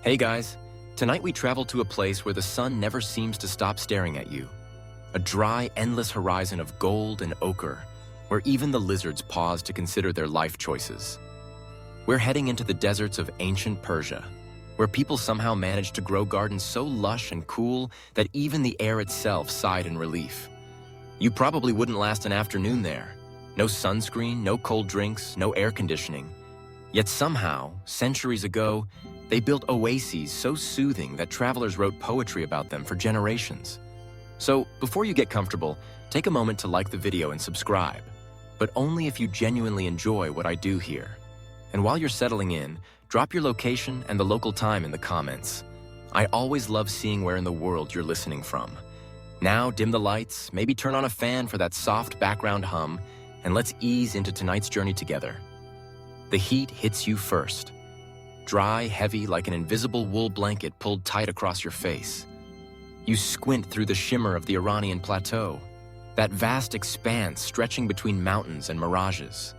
Hey guys, tonight we travel to a place where the sun never seems to stop staring at you. A dry, endless horizon of gold and ochre, where even the lizards pause to consider their life choices. We're heading into the deserts of ancient Persia, where people somehow managed to grow gardens so lush and cool that even the air itself sighed in relief. You probably wouldn't last an afternoon there. No sunscreen, no cold drinks, no air conditioning. Yet somehow, centuries ago, they built oases so soothing that travelers wrote poetry about them for generations. So, before you get comfortable, take a moment to like the video and subscribe, but only if you genuinely enjoy what I do here. And while you're settling in, drop your location and the local time in the comments. I always love seeing where in the world you're listening from. Now, dim the lights, maybe turn on a fan for that soft background hum, and let's ease into tonight's journey together. The heat hits you first. Dry, heavy, like an invisible wool blanket pulled tight across your face. You squint through the shimmer of the Iranian plateau, that vast expanse stretching between mountains and mirages.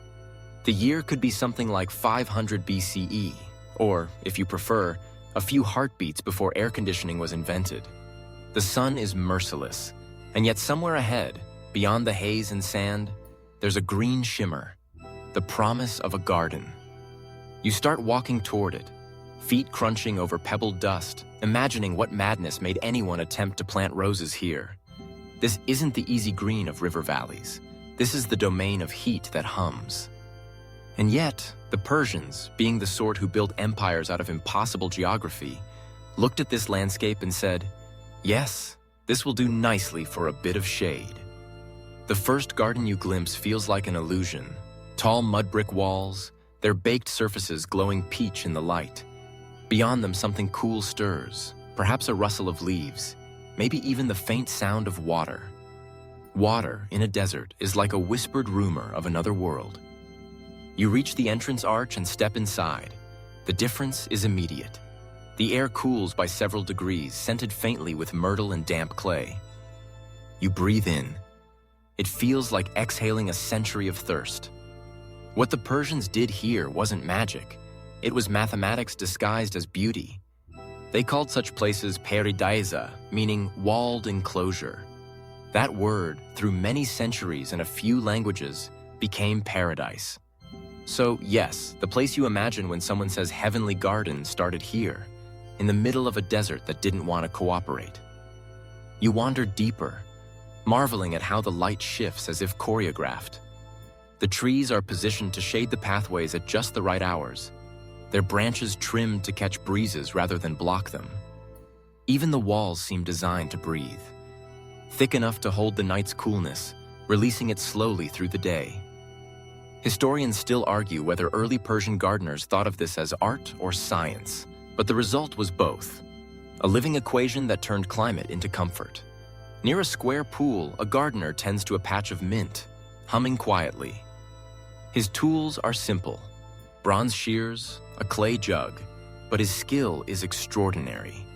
The year could be something like 500 BCE, or, if you prefer, a few heartbeats before air conditioning was invented. The sun is merciless, and yet somewhere ahead, beyond the haze and sand, there's a green shimmer, the promise of a garden. You start walking toward it, feet crunching over pebbled dust, imagining what madness made anyone attempt to plant roses here. This isn't the easy green of river valleys. This is the domain of heat that hums. And yet, the Persians, being the sort who built empires out of impossible geography, looked at this landscape and said, "Yes, this will do nicely for a bit of shade." The first garden you glimpse feels like an illusion. Tall mud brick walls, their baked surfaces glowing peach in the light. Beyond them, something cool stirs, perhaps a rustle of leaves, maybe even the faint sound of water. Water in a desert is like a whispered rumor of another world. You reach the entrance arch and step inside. The difference is immediate. The air cools by several degrees, scented faintly with myrtle and damp clay. You breathe in. It feels like exhaling a century of thirst. What the Persians did here wasn't magic. It was mathematics disguised as beauty. They called such places peridaisa, meaning walled enclosure. That word, through many centuries and a few languages, became paradise. So yes, the place you imagine when someone says heavenly garden started here, in the middle of a desert that didn't want to cooperate. You wander deeper, marveling at how the light shifts as if choreographed. The trees are positioned to shade the pathways at just the right hours, their branches trimmed to catch breezes rather than block them. Even the walls seem designed to breathe, thick enough to hold the night's coolness, releasing it slowly through the day. Historians still argue whether early Persian gardeners thought of this as art or science, but the result was both, a living equation that turned climate into comfort. Near a square pool, a gardener tends to a patch of mint, humming quietly. His tools are simple, bronze shears, a clay jug, but his skill is extraordinary.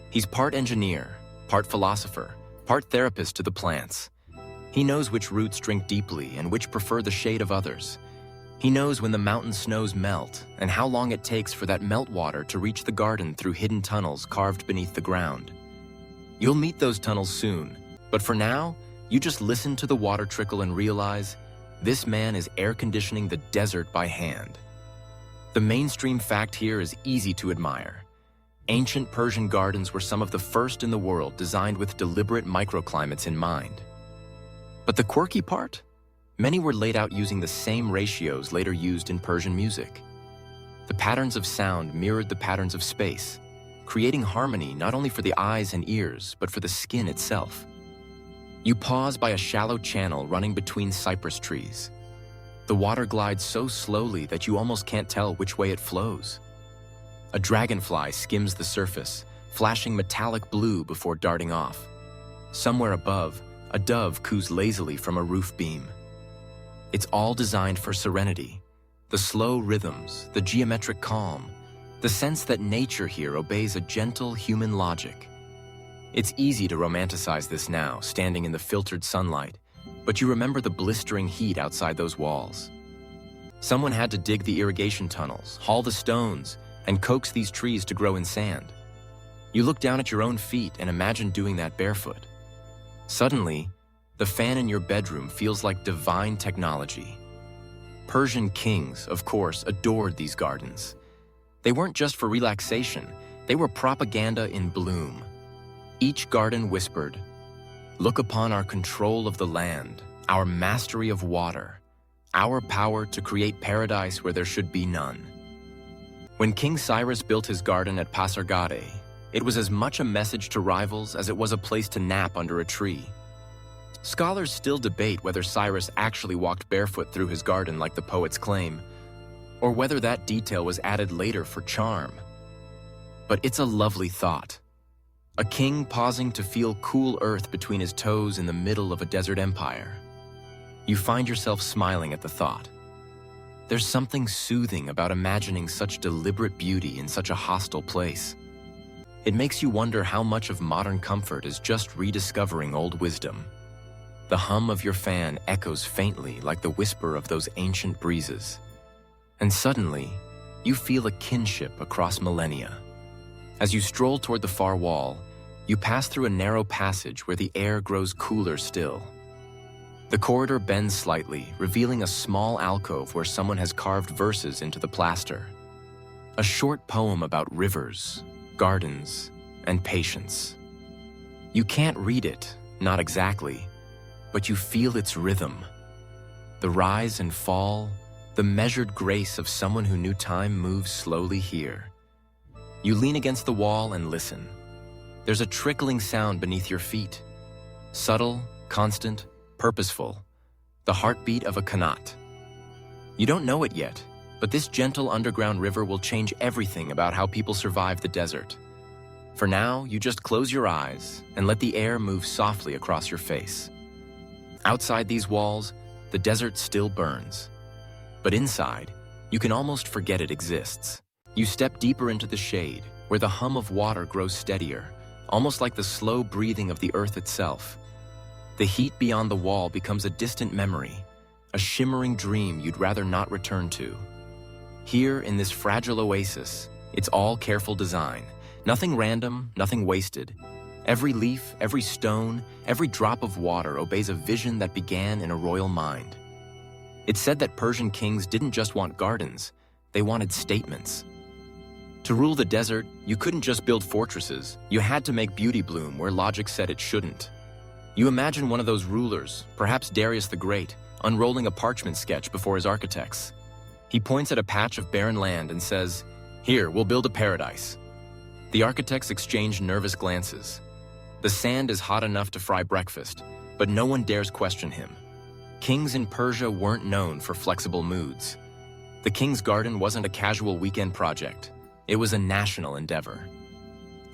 He's part engineer, part philosopher, part therapist to the plants. He knows which roots drink deeply and which prefer the shade of others. He knows when the mountain snows melt and how long it takes for that meltwater to reach the garden through hidden tunnels carved beneath the ground. You'll meet those tunnels soon, but for now, you just listen to the water trickle and realize this man is air conditioning the desert by hand. The mainstream fact here is easy to admire. Ancient Persian gardens were some of the first in the world designed with deliberate microclimates in mind. But the quirky part? Many were laid out using the same ratios later used in Persian music. The patterns of sound mirrored the patterns of space, creating harmony not only for the eyes and ears, but for the skin itself. You pause by a shallow channel running between cypress trees. The water glides so slowly that you almost can't tell which way it flows. A dragonfly skims the surface, flashing metallic blue before darting off. Somewhere above, a dove coos lazily from a roof beam. It's all designed for serenity, the slow rhythms, the geometric calm, the sense that nature here obeys a gentle human logic. It's easy to romanticize this now, standing in the filtered sunlight, but you remember the blistering heat outside those walls. Someone had to dig the irrigation tunnels, haul the stones, and coax these trees to grow in sand. You look down at your own feet and imagine doing that barefoot. Suddenly, the fan in your bedroom feels like divine technology. Persian kings, of course, adored these gardens. They weren't just for relaxation, they were propaganda in bloom. Each garden whispered, "Look upon our control of the land, our mastery of water, our power to create paradise where there should be none." When King Cyrus built his garden at Pasargadae, it was as much a message to rivals as it was a place to nap under a tree. Scholars still debate whether Cyrus actually walked barefoot through his garden like the poets claim, or whether that detail was added later for charm. But it's a lovely thought. A king pausing to feel cool earth between his toes in the middle of a desert empire. You find yourself smiling at the thought. There's something soothing about imagining such deliberate beauty in such a hostile place. It makes you wonder how much of modern comfort is just rediscovering old wisdom. The hum of your fan echoes faintly like the whisper of those ancient breezes. And suddenly, you feel a kinship across millennia. As you stroll toward the far wall, you pass through a narrow passage where the air grows cooler still. The corridor bends slightly, revealing a small alcove where someone has carved verses into the plaster. A short poem about rivers, gardens, and patience. You can't read it, not exactly, but you feel its rhythm. The rise and fall, the measured grace of someone who knew time moves slowly here. You lean against the wall and listen. There's a trickling sound beneath your feet. Subtle, constant, purposeful. The heartbeat of a Qanat. You don't know it yet, but this gentle underground river will change everything about how people survive the desert. For now, you just close your eyes and let the air move softly across your face. Outside these walls, the desert still burns. But inside, you can almost forget it exists. You step deeper into the shade, where the hum of water grows steadier, almost like the slow breathing of the earth itself. The heat beyond the wall becomes a distant memory, a shimmering dream you'd rather not return to. Here, in this fragile oasis, it's all careful design. Nothing random, nothing wasted. Every leaf, every stone, every drop of water obeys a vision that began in a royal mind. It's said that Persian kings didn't just want gardens, they wanted statements. To rule the desert, you couldn't just build fortresses, you had to make beauty bloom where logic said it shouldn't. You imagine one of those rulers, perhaps Darius the Great, unrolling a parchment sketch before his architects. He points at a patch of barren land and says, "Here, we'll build a paradise." The architects exchange nervous glances. The sand is hot enough to fry breakfast, but no one dares question him. Kings in Persia weren't known for flexible moods. The king's garden wasn't a casual weekend project. It was a national endeavor.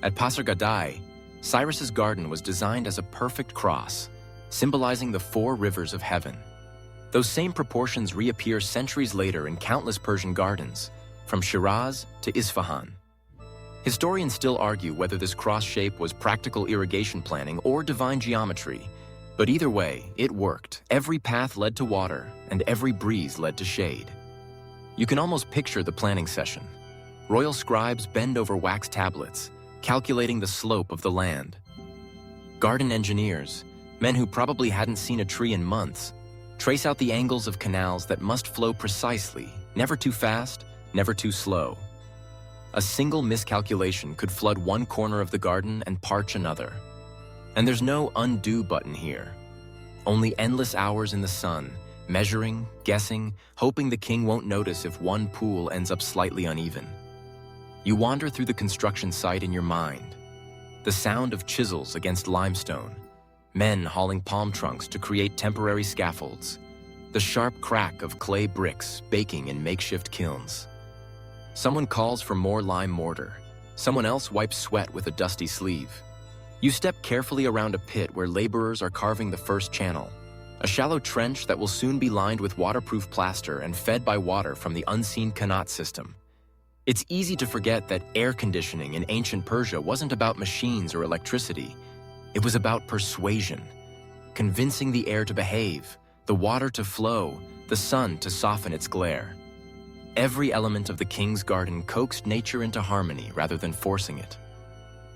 At Pasargadae, Cyrus's garden was designed as a perfect cross, symbolizing the 4 rivers of heaven. Those same proportions reappear centuries later in countless Persian gardens, from Shiraz to Isfahan. Historians still argue whether this cross shape was practical irrigation planning or divine geometry, but either way, it worked. Every path led to water, and every breeze led to shade. You can almost picture the planning session. Royal scribes bend over wax tablets, calculating the slope of the land. Garden engineers, men who probably hadn't seen a tree in months, trace out the angles of canals that must flow precisely, never too fast, never too slow. A single miscalculation could flood one corner of the garden and parch another. And there's no undo button here. Only endless hours in the sun, measuring, guessing, hoping the king won't notice if one pool ends up slightly uneven. You wander through the construction site in your mind. The sound of chisels against limestone, men hauling palm trunks to create temporary scaffolds, the sharp crack of clay bricks baking in makeshift kilns. Someone calls for more lime mortar. Someone else wipes sweat with a dusty sleeve. You step carefully around a pit where laborers are carving the first channel, a shallow trench that will soon be lined with waterproof plaster and fed by water from the unseen Qanat system. It's easy to forget that air conditioning in ancient Persia wasn't about machines or electricity. It was about persuasion, convincing the air to behave, the water to flow, the sun to soften its glare. Every element of the king's garden coaxed nature into harmony rather than forcing it.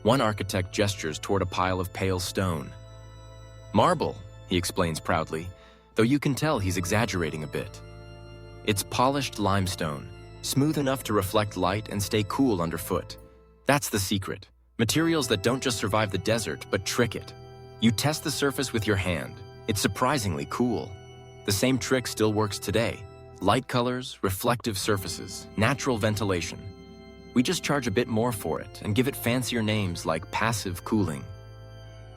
One architect gestures toward a pile of pale stone. "Marble," he explains proudly, though you can tell he's exaggerating a bit. It's polished limestone, smooth enough to reflect light and stay cool underfoot. That's the secret. Materials that don't just survive the desert, but trick it. You test the surface with your hand. It's surprisingly cool. The same trick still works today. Light colors, reflective surfaces, natural ventilation. We just charge a bit more for it and give it fancier names like passive cooling.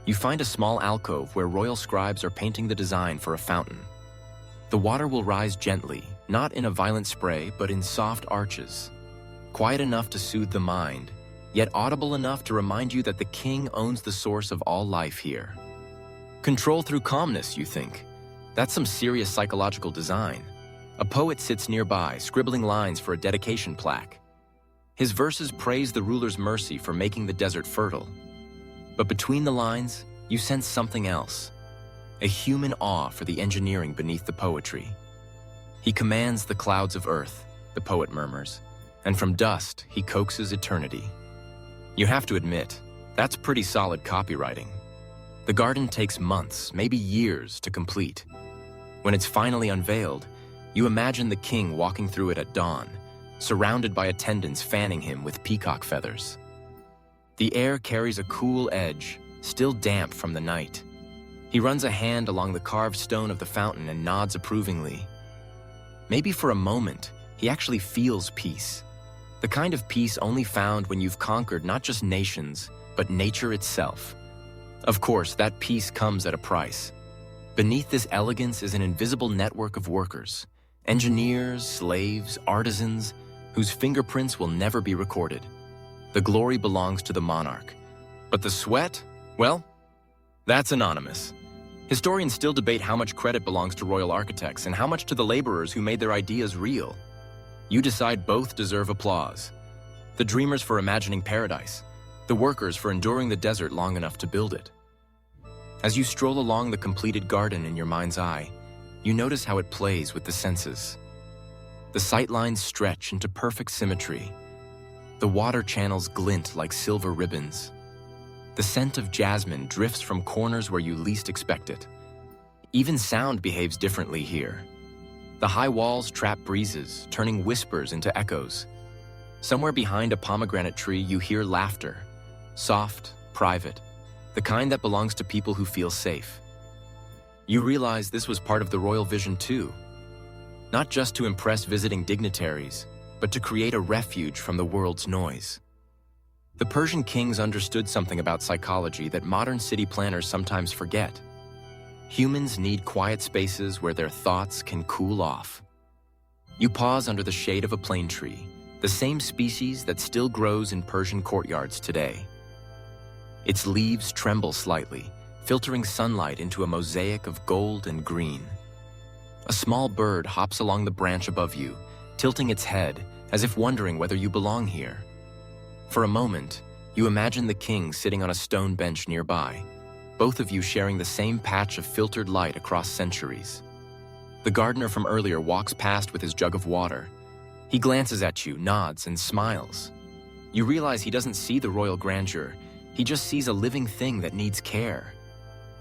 You find a small alcove where royal scribes are painting the design for a fountain. The water will rise gently, not in a violent spray, but in soft arches. Quiet enough to soothe the mind, yet audible enough to remind you that the king owns the source of all life here. Control through calmness, you think? That's some serious psychological design. A poet sits nearby, scribbling lines for a dedication plaque. His verses praise the ruler's mercy for making the desert fertile. But between the lines, you sense something else. A human awe for the engineering beneath the poetry. He commands the clouds of earth, the poet murmurs, and from dust he coaxes eternity. You have to admit, that's pretty solid copywriting. The garden takes months, maybe years, to complete. When it's finally unveiled, you imagine the king walking through it at dawn, surrounded by attendants fanning him with peacock feathers. The air carries a cool edge, still damp from the night. He runs a hand along the carved stone of the fountain and nods approvingly. Maybe for a moment, he actually feels peace. The kind of peace only found when you've conquered not just nations, but nature itself. Of course, that peace comes at a price. Beneath this elegance is an invisible network of workers, engineers, slaves, artisans, whose fingerprints will never be recorded. The glory belongs to the monarch. But the sweat? Well, that's anonymous. Historians still debate how much credit belongs to royal architects and how much to the laborers who made their ideas real. You decide both deserve applause. The dreamers for imagining paradise, the workers for enduring the desert long enough to build it. As you stroll along the completed garden in your mind's eye, you notice how it plays with the senses. The sightlines stretch into perfect symmetry. The water channels glint like silver ribbons. The scent of jasmine drifts from corners where you least expect it. Even sound behaves differently here. The high walls trap breezes, turning whispers into echoes. Somewhere behind a pomegranate tree, you hear laughter. Soft, private, the kind that belongs to people who feel safe. You realize this was part of the royal vision too. Not just to impress visiting dignitaries, but to create a refuge from the world's noise. The Persian kings understood something about psychology that modern city planners sometimes forget. Humans need quiet spaces where their thoughts can cool off. You pause under the shade of a plane tree, the same species that still grows in Persian courtyards today. Its leaves tremble slightly, filtering sunlight into a mosaic of gold and green. A small bird hops along the branch above you, tilting its head as if wondering whether you belong here. For a moment, you imagine the king sitting on a stone bench nearby, both of you sharing the same patch of filtered light across centuries. The gardener from earlier walks past with his jug of water. He glances at you, nods, and smiles. You realize he doesn't see the royal grandeur. He just sees a living thing that needs care.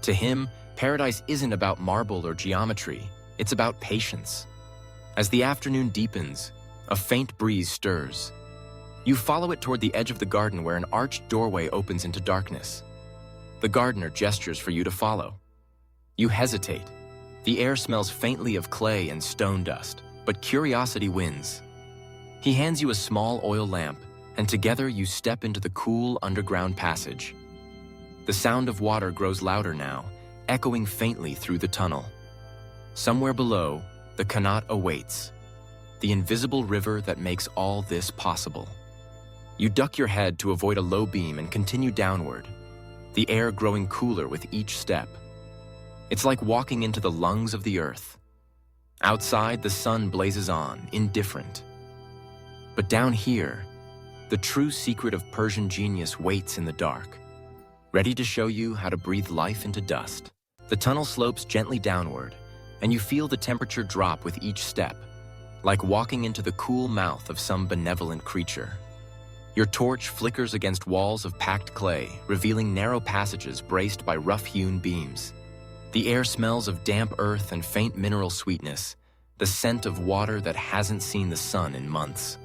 To him, paradise isn't about marble or geometry. It's about patience. As the afternoon deepens, a faint breeze stirs. You follow it toward the edge of the garden where an arched doorway opens into darkness. The gardener gestures for you to follow. You hesitate. The air smells faintly of clay and stone dust, but curiosity wins. He hands you a small oil lamp, and together you step into the cool underground passage. The sound of water grows louder now, echoing faintly through the tunnel. Somewhere below, the Qanat awaits, the invisible river that makes all this possible. You duck your head to avoid a low beam and continue downward, the air growing cooler with each step. It's like walking into the lungs of the earth. Outside, the sun blazes on, indifferent. But down here, the true secret of Persian genius waits in the dark, ready to show you how to breathe life into dust. The tunnel slopes gently downward, and you feel the temperature drop with each step. like walking into the cool mouth of some benevolent creature. Your torch flickers against walls of packed clay, revealing narrow passages braced by rough-hewn beams. The air smells of damp earth and faint mineral sweetness, the scent of water that hasn't seen the sun in months.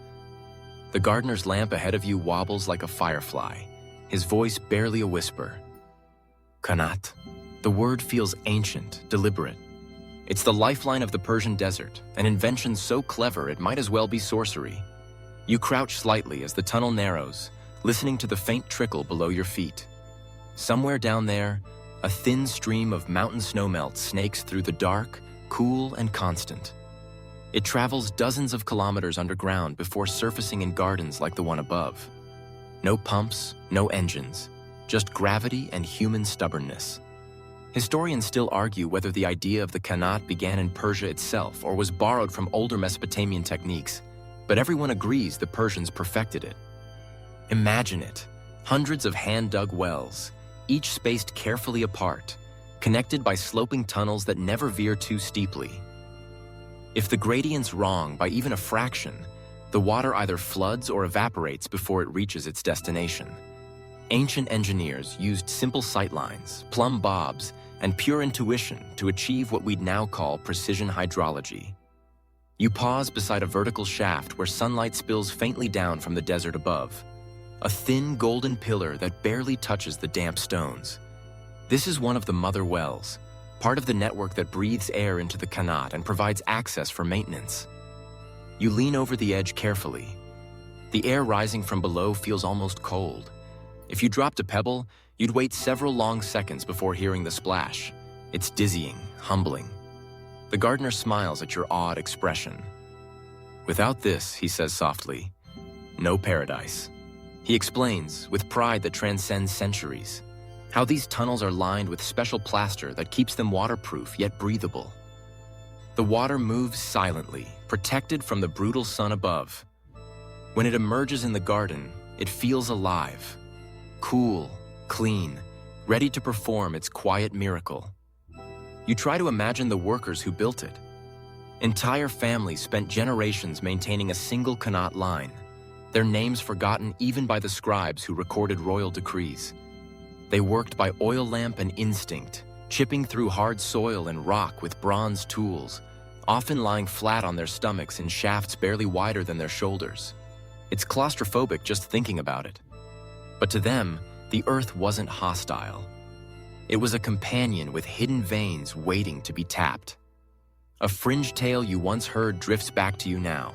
The gardener's lamp ahead of you wobbles like a firefly, his voice barely a whisper. Qanat. The word feels ancient, deliberate. It's the lifeline of the Persian desert, an invention so clever it might as well be sorcery. You crouch slightly as the tunnel narrows, listening to the faint trickle below your feet. Somewhere down there, a thin stream of mountain snowmelt snakes through the dark, cool, and constant. It travels dozens of kilometers underground before surfacing in gardens like the one above. No pumps, no engines, just gravity and human stubbornness. Historians still argue whether the idea of the Qanat began in Persia itself or was borrowed from older Mesopotamian techniques, but everyone agrees the Persians perfected it. Imagine it, hundreds of hand-dug wells, each spaced carefully apart, connected by sloping tunnels that never veer too steeply. If the gradient's wrong by even a fraction, the water either floods or evaporates before it reaches its destination. Ancient engineers used simple sightlines, plumb bobs, and pure intuition to achieve what we'd now call precision hydrology. You pause beside a vertical shaft where sunlight spills faintly down from the desert above, a thin golden pillar that barely touches the damp stones. This is one of the mother wells, part of the network that breathes air into the Qanat and provides access for maintenance. You lean over the edge carefully. The air rising from below feels almost cold. If you dropped a pebble, you'd wait several long seconds before hearing the splash. It's dizzying, humbling. The gardener smiles at your awed expression. Without this, he says softly, no paradise. He explains, with pride that transcends centuries, how these tunnels are lined with special plaster that keeps them waterproof yet breathable. The water moves silently, protected from the brutal sun above. When it emerges in the garden, it feels alive, cool, clean, ready to perform its quiet miracle. You try to imagine the workers who built it. Entire families spent generations maintaining a single Qanat line, their names forgotten even by the scribes who recorded royal decrees. They worked by oil lamp and instinct, chipping through hard soil and rock with bronze tools, often lying flat on their stomachs in shafts barely wider than their shoulders. It's claustrophobic just thinking about it. But to them, the earth wasn't hostile. It was a companion with hidden veins waiting to be tapped. A fringe tale you once heard drifts back to you now.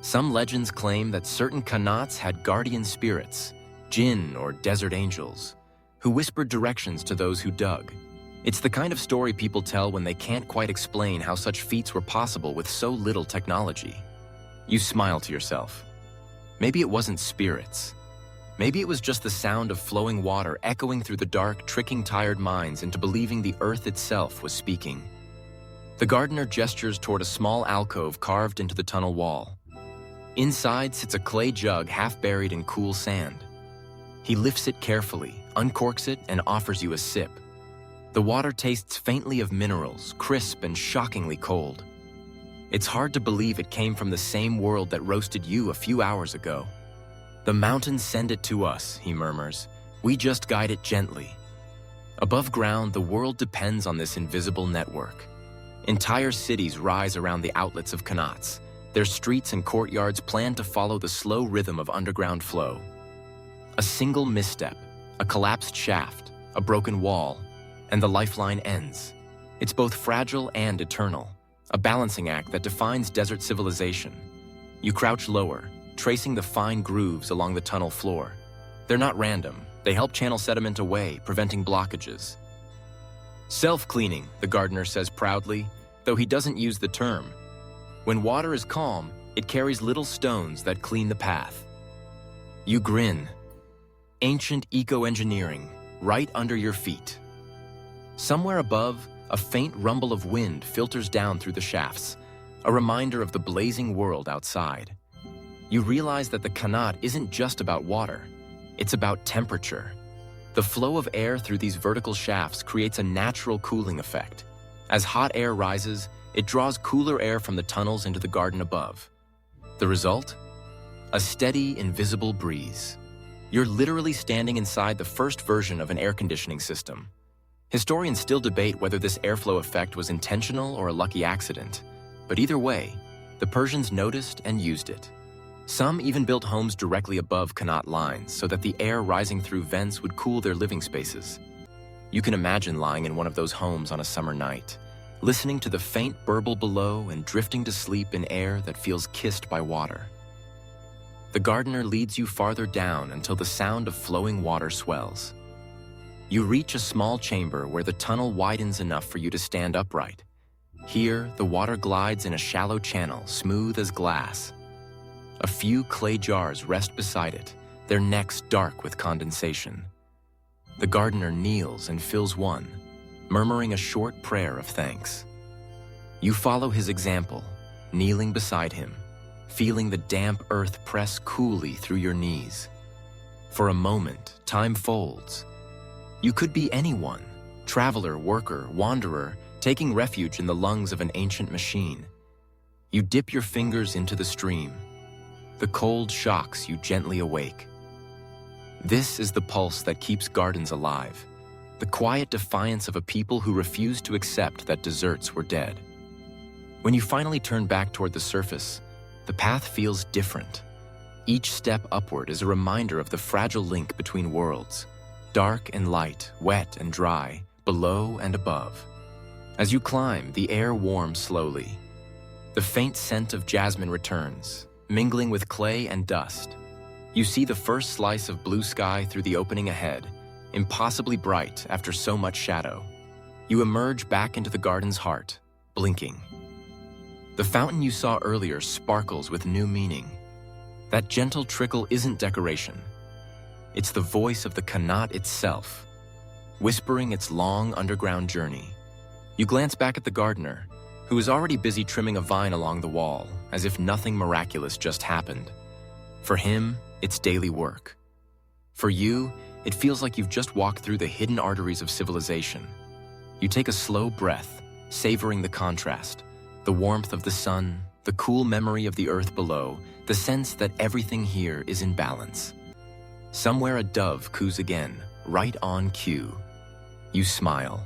Some legends claim that certain Qanats had guardian spirits, jinn or desert angels, who whispered directions to those who dug. It's the kind of story people tell when they can't quite explain how such feats were possible with so little technology. You smile to yourself. Maybe it wasn't spirits. Maybe it was just the sound of flowing water echoing through the dark, tricking tired minds into believing the earth itself was speaking. The gardener gestures toward a small alcove carved into the tunnel wall. Inside sits a clay jug half buried in cool sand. He lifts it carefully, uncorks it, and offers you a sip. The water tastes faintly of minerals, crisp and shockingly cold. It's hard to believe it came from the same world that roasted you a few hours ago. The mountains send it to us, he murmurs. We just guide it gently. Above ground, the world depends on this invisible network. Entire cities rise around the outlets of Qanats, their streets and courtyards planned to follow the slow rhythm of underground flow. A single misstep, a collapsed shaft, a broken wall, and the lifeline ends. It's both fragile and eternal, a balancing act that defines desert civilization. You crouch lower, tracing the fine grooves along the tunnel floor. They're not random. They help channel sediment away, preventing blockages. Self-cleaning, the gardener says proudly, though he doesn't use the term. When water is calm, it carries little stones that clean the path. You grin. Ancient eco-engineering, right under your feet. Somewhere above, a faint rumble of wind filters down through the shafts, a reminder of the blazing world outside. You realize that the Qanat isn't just about water, it's about temperature. The flow of air through these vertical shafts creates a natural cooling effect. As hot air rises, It draws cooler air from the tunnels into the garden above. The result? A steady, invisible breeze. You're literally standing inside the first version of an air conditioning system. Historians still debate whether this airflow effect was intentional or a lucky accident. But either way, the Persians noticed and used it. Some even built homes directly above Qanat lines so that the air rising through vents would cool their living spaces. You can imagine lying in one of those homes on a summer night, listening to the faint burble below and drifting to sleep in air that feels kissed by water. The gardener leads you farther down until the sound of flowing water swells. You reach a small chamber where the tunnel widens enough for you to stand upright. Here, the water glides in a shallow channel, smooth as glass. A few clay jars rest beside it, their necks dark with condensation. The gardener kneels and fills one, murmuring a short prayer of thanks. You follow his example, kneeling beside him, feeling the damp earth press coolly through your knees. For a moment, time folds. You could be anyone, traveler, worker, wanderer, taking refuge in the lungs of an ancient machine. You dip your fingers into the stream. The cold shocks you gently awake. This is the pulse that keeps gardens alive, the quiet defiance of a people who refused to accept that deserts were dead. When you finally turn back toward the surface, the path feels different. Each step upward is a reminder of the fragile link between worlds, dark and light, wet and dry, below and above. As you climb, the air warms slowly. The faint scent of jasmine returns, mingling with clay and dust. You see the first slice of blue sky through the opening ahead, impossibly bright after so much shadow. You emerge back into the garden's heart, blinking. The fountain you saw earlier sparkles with new meaning. That gentle trickle isn't decoration. It's the voice of the Qanat itself, whispering its long underground journey. You glance back at the gardener, who is already busy trimming a vine along the wall, as if nothing miraculous just happened. For him, it's daily work. For you, it feels like you've just walked through the hidden arteries of civilization. You take a slow breath, savoring the contrast, the warmth of the sun, the cool memory of the earth below, the sense that everything here is in balance. Somewhere a dove coos again, right on cue. You smile.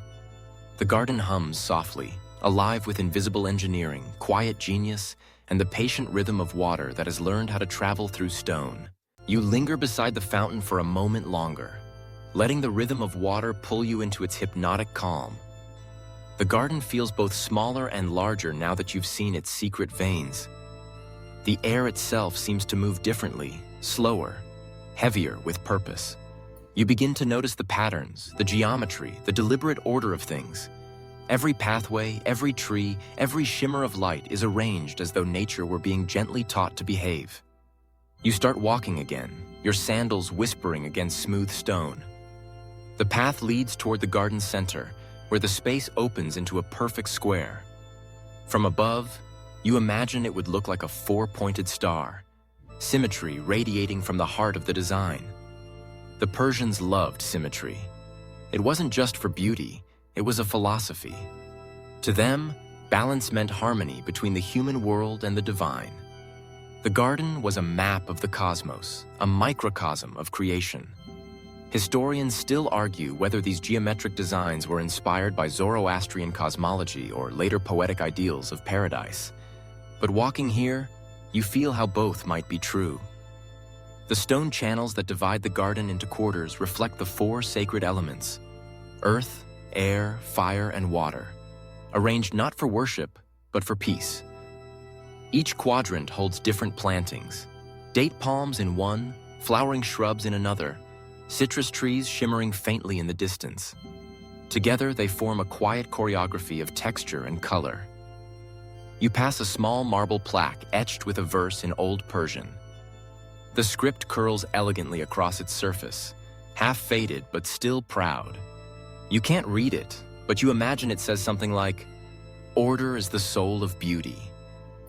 The garden hums softly, alive with invisible engineering, quiet genius, and the patient rhythm of water that has learned how to travel through stone. You linger beside the fountain for a moment longer, letting the rhythm of water pull you into its hypnotic calm. The garden feels both smaller and larger now that you've seen its secret veins. The air itself seems to move differently, slower, heavier with purpose. You begin to notice the patterns, the geometry, the deliberate order of things. Every pathway, every tree, every shimmer of light is arranged as though nature were being gently taught to behave. You start walking again, your sandals whispering against smooth stone. The path leads toward the garden's center, where the space opens into a perfect square. From above, you imagine it would look like a four-pointed star, symmetry radiating from the heart of the design. The Persians loved symmetry. It wasn't just for beauty, it was a philosophy. To them, balance meant harmony between the human world and the divine. The garden was a map of the cosmos, a microcosm of creation. Historians still argue whether these geometric designs were inspired by Zoroastrian cosmology or later poetic ideals of paradise. But walking here, you feel how both might be true. The stone channels that divide the garden into quarters reflect the four sacred elements: earth, air, fire, and water, arranged not for worship, but for peace. Each quadrant holds different plantings: date palms in one, flowering shrubs in another, citrus trees shimmering faintly in the distance. Together, they form a quiet choreography of texture and color. You pass a small marble plaque etched with a verse in Old Persian. The script curls elegantly across its surface, half faded but still proud. You can't read it, but you imagine it says something like, "Order is the soul of beauty."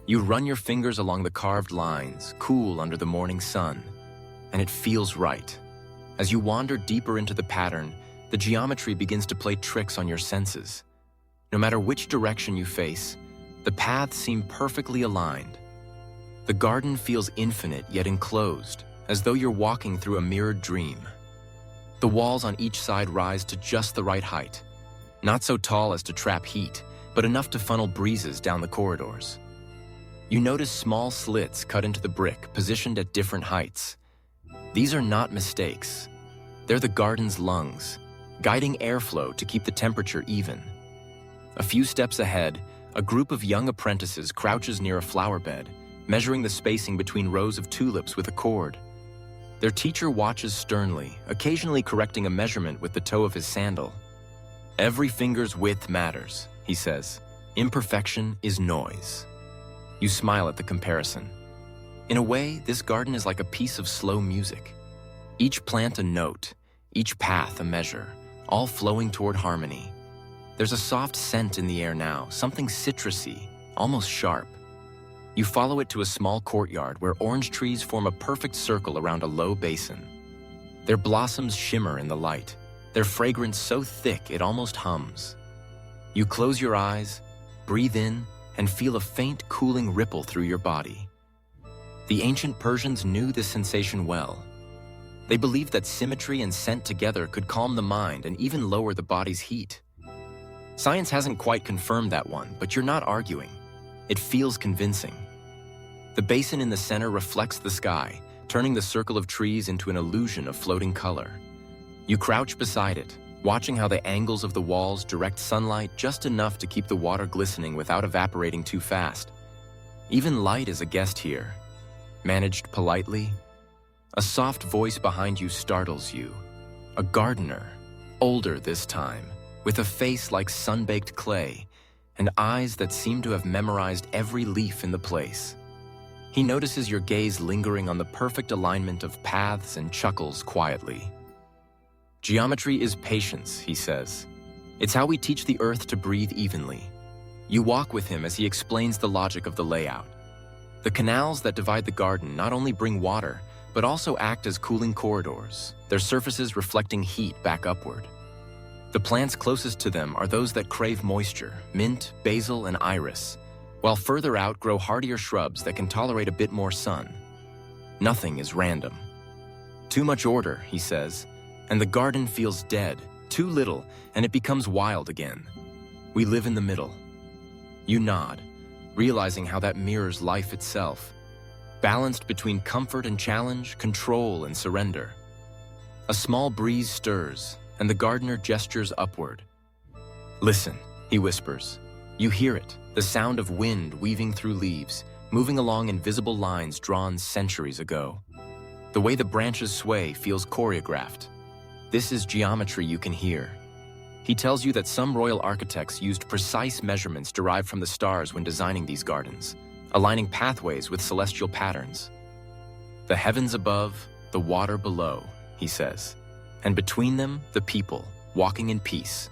You run your fingers along the carved lines, cool under the morning sun, and it feels right. As you wander deeper into the pattern, the geometry begins to play tricks on your senses. No matter which direction you face, The paths seem perfectly aligned. The garden feels infinite yet enclosed, as though you're walking through a mirrored dream. The walls on each side rise to just the right height, not so tall as to trap heat, but enough to funnel breezes down the corridors. You notice small slits cut into the brick, positioned at different heights. These are not mistakes. They're the garden's lungs, guiding airflow to keep the temperature even. A few steps ahead, a group of young apprentices crouches near a flower bed, measuring the spacing between rows of tulips with a cord. Their teacher watches sternly, occasionally correcting a measurement with the toe of his sandal. "Every finger's width matters," he says. "Imperfection is noise." You smile at the comparison. In a way, this garden is like a piece of slow music. Each plant a note, each path a measure, all flowing toward harmony. There's a soft scent in the air now, something citrusy, almost sharp. You follow it to a small courtyard where orange trees form a perfect circle around a low basin. Their blossoms shimmer in the light, their fragrance so thick it almost hums. You close your eyes, breathe in, and feel a faint cooling ripple through your body. The ancient Persians knew this sensation well. They believed that symmetry and scent together could calm the mind and even lower the body's heat. Science hasn't quite confirmed that one, but you're not arguing. It feels convincing. The basin in the center reflects the sky, turning the circle of trees into an illusion of floating color. You crouch beside it, watching how the angles of the walls direct sunlight just enough to keep the water glistening without evaporating too fast. Even light is a guest here, managed politely. A soft voice behind you startles you. A gardener, older this time, with a face like sun-baked clay and eyes that seem to have memorized every leaf in the place. He notices your gaze lingering on the perfect alignment of paths and chuckles quietly. "Geometry is patience," he says. "It's how we teach the earth to breathe evenly." You walk with him as he explains the logic of the layout. The canals that divide the garden not only bring water, but also act as cooling corridors, their surfaces reflecting heat back upward. The plants closest to them are those that crave moisture, mint, basil, and iris, while further out grow hardier shrubs that can tolerate a bit more sun. Nothing is random. Too much order, he says, and the garden feels dead, too little, and it becomes wild again. We live in the middle. You nod, realizing how that mirrors life itself, balanced between comfort and challenge, control and surrender. A small breeze stirs, and the gardener gestures upward. "Listen," he whispers. You hear it, the sound of wind weaving through leaves, moving along invisible lines drawn centuries ago. The way the branches sway feels choreographed. This is geometry you can hear. He tells you that some royal architects used precise measurements derived from the stars when designing these gardens, aligning pathways with celestial patterns. "The heavens above, the water below," he says, "and between them, the people, walking in peace."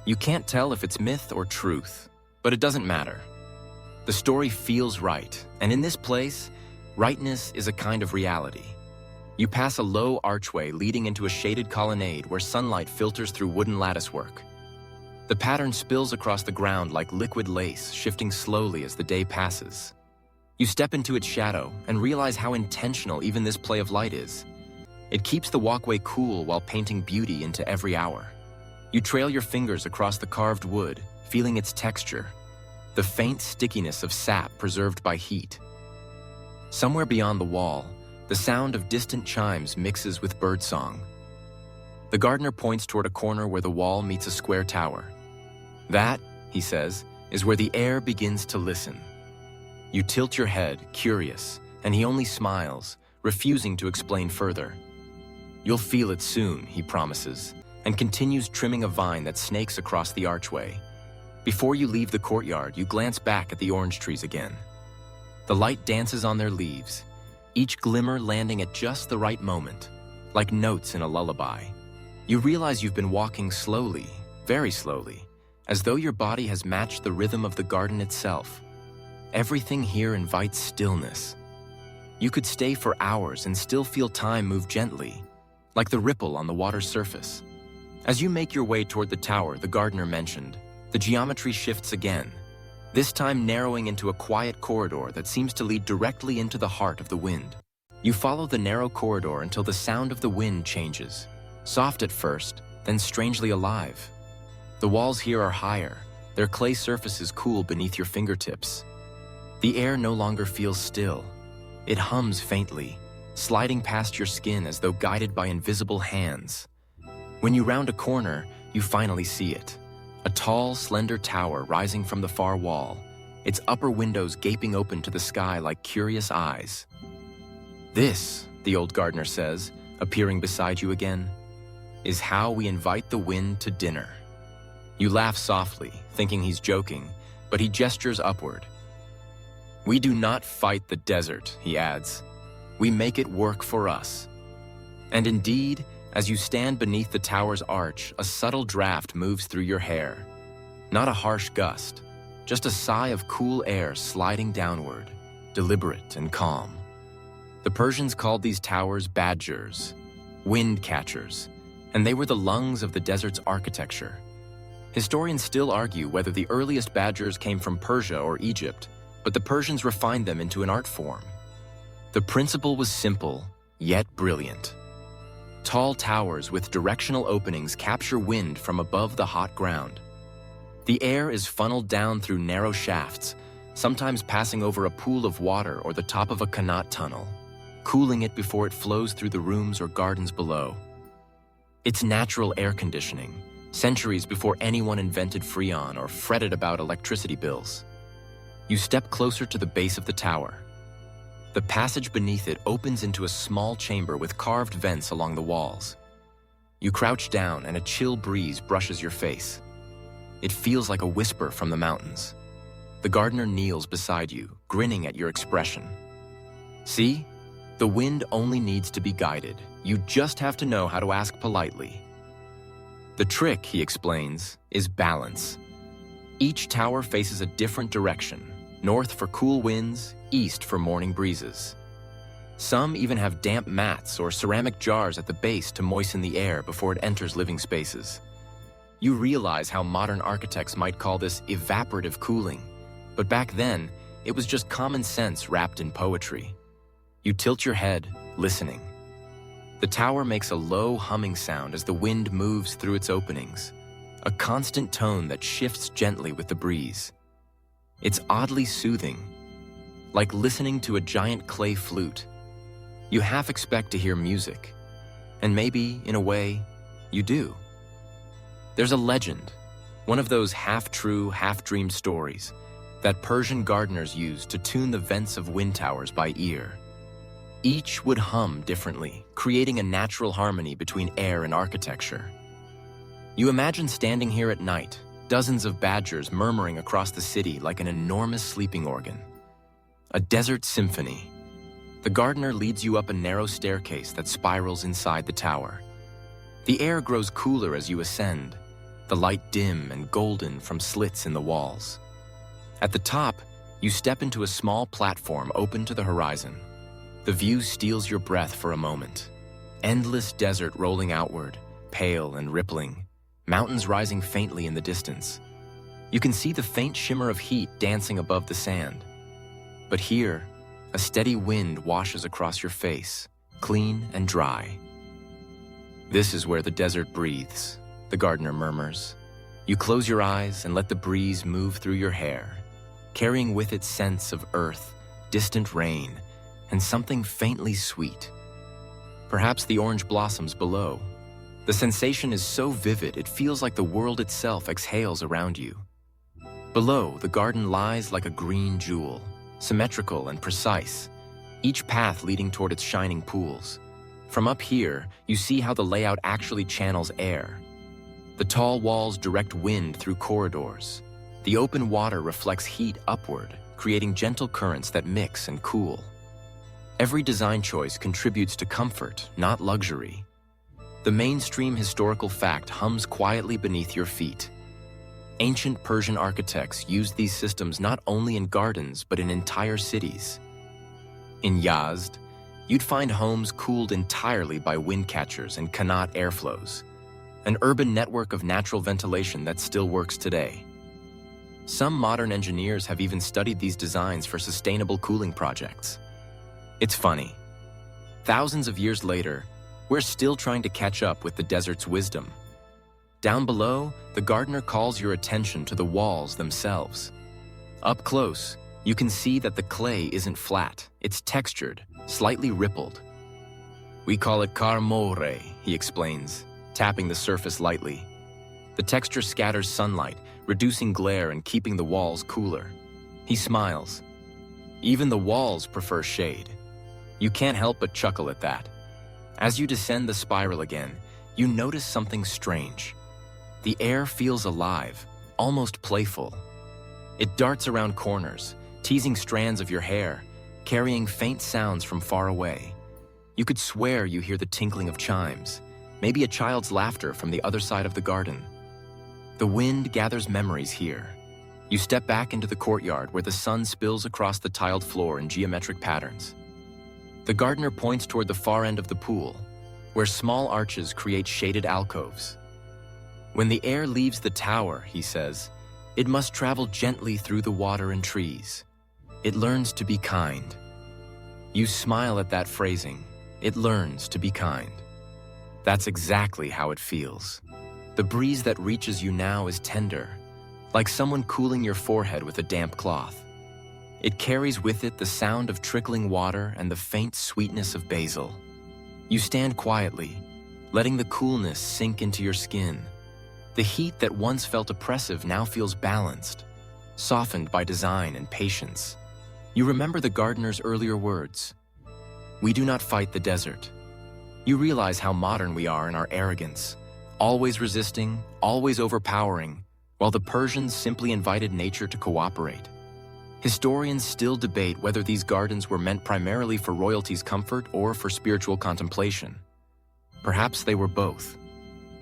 You can't tell if it's myth or truth, but it doesn't matter. The story feels right, and in this place, rightness is a kind of reality. You pass a low archway leading into a shaded colonnade where sunlight filters through wooden latticework. The pattern spills across the ground like liquid lace, shifting slowly as the day passes. You step into its shadow and realize how intentional even this play of light is. It keeps the walkway cool while painting beauty into every hour. You trail your fingers across the carved wood, feeling its texture, the faint stickiness of sap preserved by heat. Somewhere beyond the wall, the sound of distant chimes mixes with birdsong. The gardener points toward a corner where the wall meets a square tower. "That," he says, "is where the air begins to listen." You tilt your head, curious, and he only smiles, refusing to explain further. "You'll feel it soon," he promises, and continues trimming a vine that snakes across the archway. Before you leave the courtyard, you glance back at the orange trees again. The light dances on their leaves, each glimmer landing at just the right moment, like notes in a lullaby. You realize you've been walking slowly, very slowly, as though your body has matched the rhythm of the garden itself. Everything here invites stillness. You could stay for hours and still feel time move gently, like the ripple on the water's surface. As you make your way toward the tower the gardener mentioned, the geometry shifts again. this time narrowing into a quiet corridor that seems to lead directly into the heart of the wind. You follow the narrow corridor until the sound of the wind changes, soft at first, then strangely alive. The walls here are higher, their clay surfaces cool beneath your fingertips. The air no longer feels still. It hums faintly, sliding past your skin as though guided by invisible hands. When you round a corner, you finally see it. A tall, slender tower rising from the far wall, its upper windows gaping open to the sky like curious eyes. "This," the old gardener says, appearing beside you again, "is how we invite the wind to dinner." You laugh softly, thinking he's joking, but he gestures upward. "We do not fight the desert," he adds. "We make it work for us." And indeed, as you stand beneath the tower's arch, a subtle draft moves through your hair. Not a harsh gust, just a sigh of cool air sliding downward, deliberate and calm. The Persians called these towers badgers, wind catchers, and they were the lungs of the desert's architecture. Historians still argue whether the earliest badgers came from Persia or Egypt, but the Persians refined them into an art form. The principle was simple, yet brilliant. Tall towers with directional openings capture wind from above the hot ground. The air is funneled down through narrow shafts, sometimes passing over a pool of water or the top of a Qanat tunnel, cooling it before it flows through the rooms or gardens below. It's natural air conditioning, centuries before anyone invented Freon or fretted about electricity bills. You step closer to the base of the tower. The passage beneath it opens into a small chamber with carved vents along the walls. You crouch down and a chill breeze brushes your face. It feels like a whisper from the mountains. The gardener kneels beside you, grinning at your expression. "See? The wind only needs to be guided. You just have to know how to ask politely." The trick, he explains, is balance. Each tower faces a different direction, north for cool winds, east for morning breezes. Some even have damp mats or ceramic jars at the base to moisten the air before it enters living spaces. You realize how modern architects might call this evaporative cooling, but back then, it was just common sense wrapped in poetry. You tilt your head, listening. The tower makes a low humming sound as the wind moves through its openings, a constant tone that shifts gently with the breeze. It's oddly soothing, like listening to a giant clay flute. You half expect to hear music, and maybe, in a way, you do. There's a legend, one of those half-true, half-dreamed stories that Persian gardeners used to tune the vents of wind towers by ear. Each would hum differently, creating a natural harmony between air and architecture. You imagine standing here at night, dozens of badgers murmuring across the city like an enormous sleeping organ. A desert symphony. The gardener leads you up a narrow staircase that spirals inside the tower. The air grows cooler as you ascend, the light dim and golden from slits in the walls. At the top, you step into a small platform open to the horizon. The view steals your breath for a moment. Endless desert rolling outward, pale and rippling, mountains rising faintly in the distance. You can see the faint shimmer of heat dancing above the sand. But here, a steady wind washes across your face, clean and dry. "This is where the desert breathes," the gardener murmurs. You close your eyes and let the breeze move through your hair, carrying with it scents of earth, distant rain, and something faintly sweet. Perhaps the orange blossoms below. The sensation is so vivid it feels like the world itself exhales around you. Below, the garden lies like a green jewel, symmetrical and precise, each path leading toward its shining pools. From up here, you see how the layout actually channels air. The tall walls direct wind through corridors. The open water reflects heat upward, creating gentle currents that mix and cool. Every design choice contributes to comfort, not luxury. The mainstream historical fact hums quietly beneath your feet. Ancient Persian architects used these systems not only in gardens, but in entire cities. In Yazd, you'd find homes cooled entirely by wind catchers and Qanat airflows, an urban network of natural ventilation that still works today. Some modern engineers have even studied these designs for sustainable cooling projects. It's funny. Thousands of years later, we're still trying to catch up with the desert's wisdom. Down below, the gardener calls your attention to the walls themselves. Up close, you can see that the clay isn't flat, it's textured, slightly rippled. We call it carmore, he explains, tapping the surface lightly. The texture scatters sunlight, reducing glare and keeping the walls cooler. He smiles. Even the walls prefer shade. You can't help but chuckle at that. As you descend the spiral again, you notice something strange. The air feels alive, almost playful. It darts around corners, teasing strands of your hair, carrying faint sounds from far away. You could swear you hear the tinkling of chimes, maybe a child's laughter from the other side of the garden. The wind gathers memories here. You step back into the courtyard where the sun spills across the tiled floor in geometric patterns. The gardener points toward the far end of the pool, where small arches create shaded alcoves. When the air leaves the tower, he says, it must travel gently through the water and trees. It learns to be kind. You smile at that phrasing. It learns to be kind. That's exactly how it feels. The breeze that reaches you now is tender, like someone cooling your forehead with a damp cloth. It carries with it the sound of trickling water and the faint sweetness of basil. You stand quietly, letting the coolness sink into your skin. The heat that once felt oppressive now feels balanced, softened by design and patience. You remember the gardener's earlier words. We do not fight the desert. You realize how modern we are in our arrogance, always resisting, always overpowering, while the Persians simply invited nature to cooperate. Historians still debate whether these gardens were meant primarily for royalty's comfort or for spiritual contemplation. Perhaps they were both.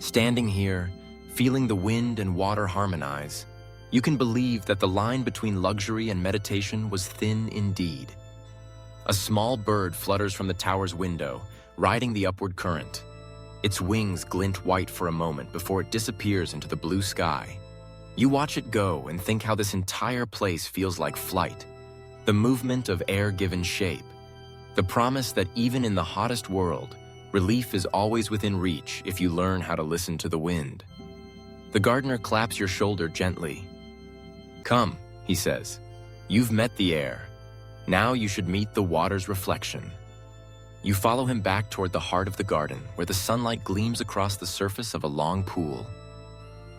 Standing here, feeling the wind and water harmonize, you can believe that the line between luxury and meditation was thin indeed. A small bird flutters from the tower's window, riding the upward current. Its wings glint white for a moment before it disappears into the blue sky. You watch it go and think how this entire place feels like flight, the movement of air given shape, the promise that even in the hottest world, relief is always within reach if you learn how to listen to the wind. The gardener claps your shoulder gently. Come, he says, you've met the air. Now you should meet the water's reflection. You follow him back toward the heart of the garden, where the sunlight gleams across the surface of a long pool.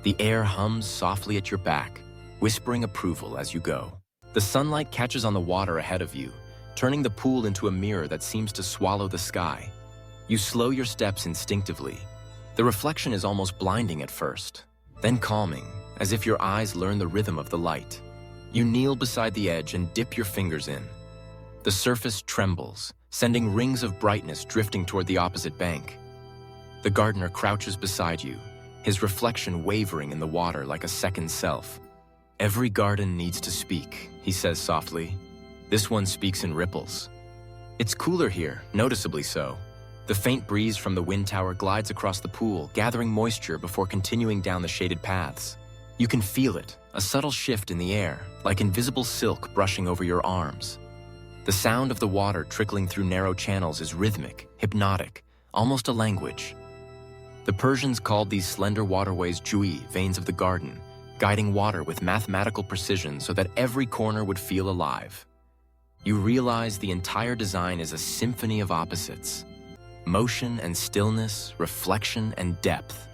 The air hums softly at your back, whispering approval as you go. The sunlight catches on the water ahead of you, turning the pool into a mirror that seems to swallow the sky. You slow your steps instinctively. The reflection is almost blinding at first, then calming, as if your eyes learn the rhythm of the light. You kneel beside the edge and dip your fingers in. The surface trembles, sending rings of brightness drifting toward the opposite bank. The gardener crouches beside you, his reflection wavering in the water like a second self. Every garden needs to speak, he says softly. This one speaks in ripples. It's cooler here, noticeably so. The faint breeze from the wind tower glides across the pool, gathering moisture before continuing down the shaded paths. You can feel it, a subtle shift in the air, like invisible silk brushing over your arms. The sound of the water trickling through narrow channels is rhythmic, hypnotic, almost a language. The Persians called these slender waterways jui, veins of the garden, guiding water with mathematical precision so that every corner would feel alive. You realize the entire design is a symphony of opposites. Motion and stillness, reflection and depth.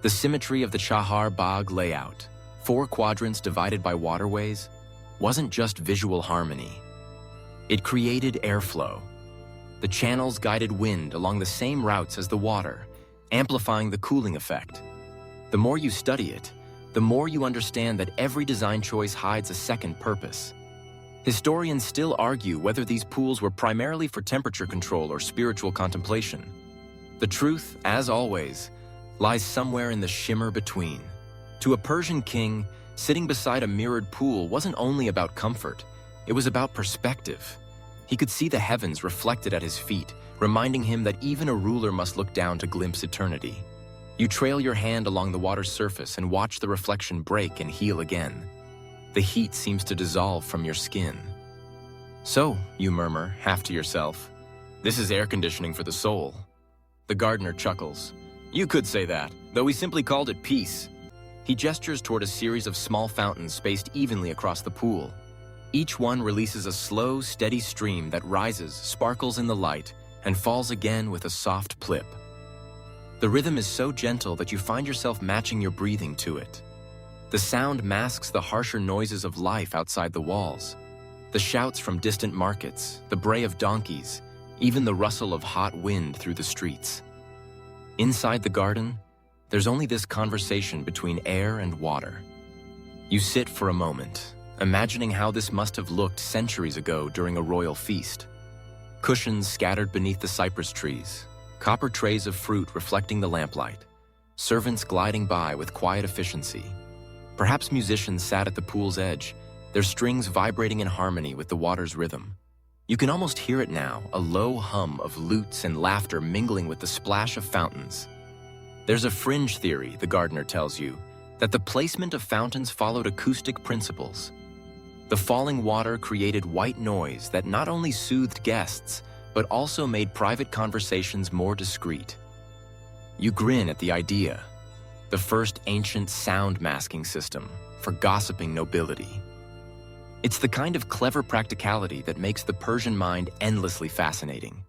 The symmetry of the Chahar Bagh layout, 4 quadrants divided by waterways, wasn't just visual harmony. It created airflow. The channels guided wind along the same routes as the water, amplifying the cooling effect. The more you study it, the more you understand that every design choice hides a second purpose. Historians still argue whether these pools were primarily for temperature control or spiritual contemplation. The truth, as always, lies somewhere in the shimmer between. To a Persian king, sitting beside a mirrored pool wasn't only about comfort, it was about perspective. He could see the heavens reflected at his feet, reminding him that even a ruler must look down to glimpse eternity. You trail your hand along the water's surface and watch the reflection break and heal again. The heat seems to dissolve from your skin. So, you murmur, half to yourself, this is air conditioning for the soul. The gardener chuckles. You could say that, though we simply called it peace. He gestures toward a series of small fountains spaced evenly across the pool. Each one releases a slow, steady stream that rises, sparkles in the light, and falls again with a soft plip. The rhythm is so gentle that you find yourself matching your breathing to it. The sound masks the harsher noises of life outside the walls. The shouts from distant markets, the bray of donkeys, even the rustle of hot wind through the streets. Inside the garden, there's only this conversation between air and water. You sit for a moment, imagining how this must have looked centuries ago during a royal feast. Cushions scattered beneath the cypress trees, copper trays of fruit reflecting the lamplight, servants gliding by with quiet efficiency. Perhaps musicians sat at the pool's edge, their strings vibrating in harmony with the water's rhythm. You can almost hear it now, a low hum of lutes and laughter mingling with the splash of fountains. There's a fringe theory, the gardener tells you, that the placement of fountains followed acoustic principles. The falling water created white noise that not only soothed guests, but also made private conversations more discreet. You grin at the idea, the first ancient sound masking system for gossiping nobility. It's the kind of clever practicality that makes the Persian mind endlessly fascinating.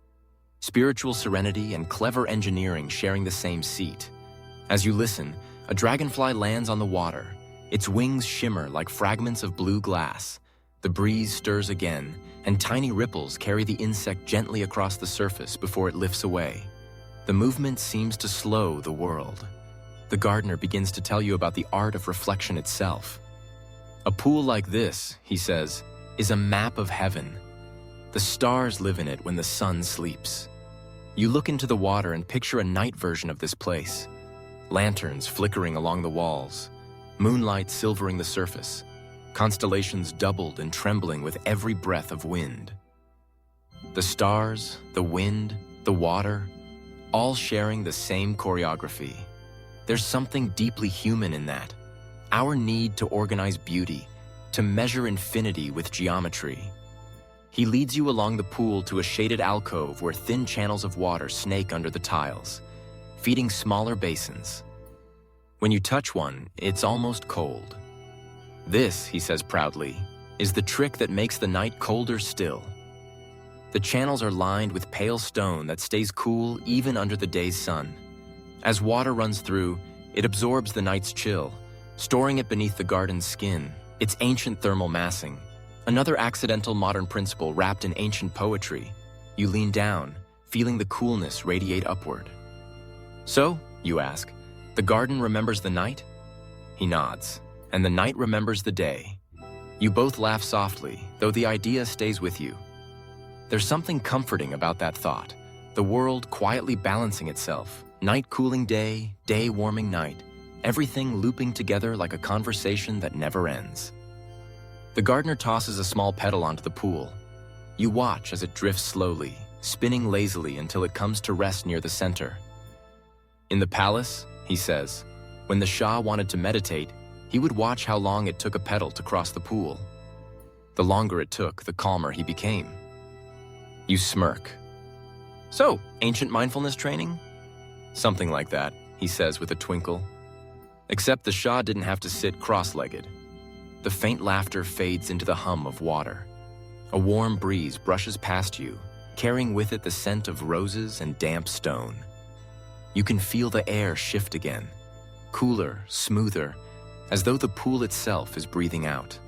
Spiritual serenity and clever engineering sharing the same seat. As you listen, a dragonfly lands on the water. Its wings shimmer like fragments of blue glass. The breeze stirs again, and tiny ripples carry the insect gently across the surface before it lifts away. The movement seems to slow the world. The gardener begins to tell you about the art of reflection itself. A pool like this, he says, is a map of heaven. The stars live in it when the sun sleeps. You look into the water and picture a night version of this place. Lanterns flickering along the walls, moonlight silvering the surface, constellations doubled and trembling with every breath of wind. The stars, the wind, the water, all sharing the same choreography. There's something deeply human in that. Our need to organize beauty, to measure infinity with geometry. He leads you along the pool to a shaded alcove where thin channels of water snake under the tiles, feeding smaller basins. When you touch one, it's almost cold. This, he says proudly, is the trick that makes the night colder still. The channels are lined with pale stone that stays cool even under the day's sun. As water runs through, it absorbs the night's chill, storing it beneath the garden's skin, its ancient thermal massing. Another accidental modern principle wrapped in ancient poetry. You lean down, feeling the coolness radiate upward. So, you ask, the garden remembers the night? He nods, and the night remembers the day. You both laugh softly, though the idea stays with you. There's something comforting about that thought, the world quietly balancing itself, night cooling day, day warming night, everything looping together like a conversation that never ends. The gardener tosses a small petal onto the pool. You watch as it drifts slowly, spinning lazily until it comes to rest near the center. In the palace, he says, when the Shah wanted to meditate, he would watch how long it took a petal to cross the pool. The longer it took, the calmer he became. You smirk. So, ancient mindfulness training? Something like that, he says with a twinkle. Except the Shah didn't have to sit cross-legged. The faint laughter fades into the hum of water. A warm breeze brushes past you, carrying with it the scent of roses and damp stone. You can feel the air shift again, cooler, smoother, as though the pool itself is breathing out.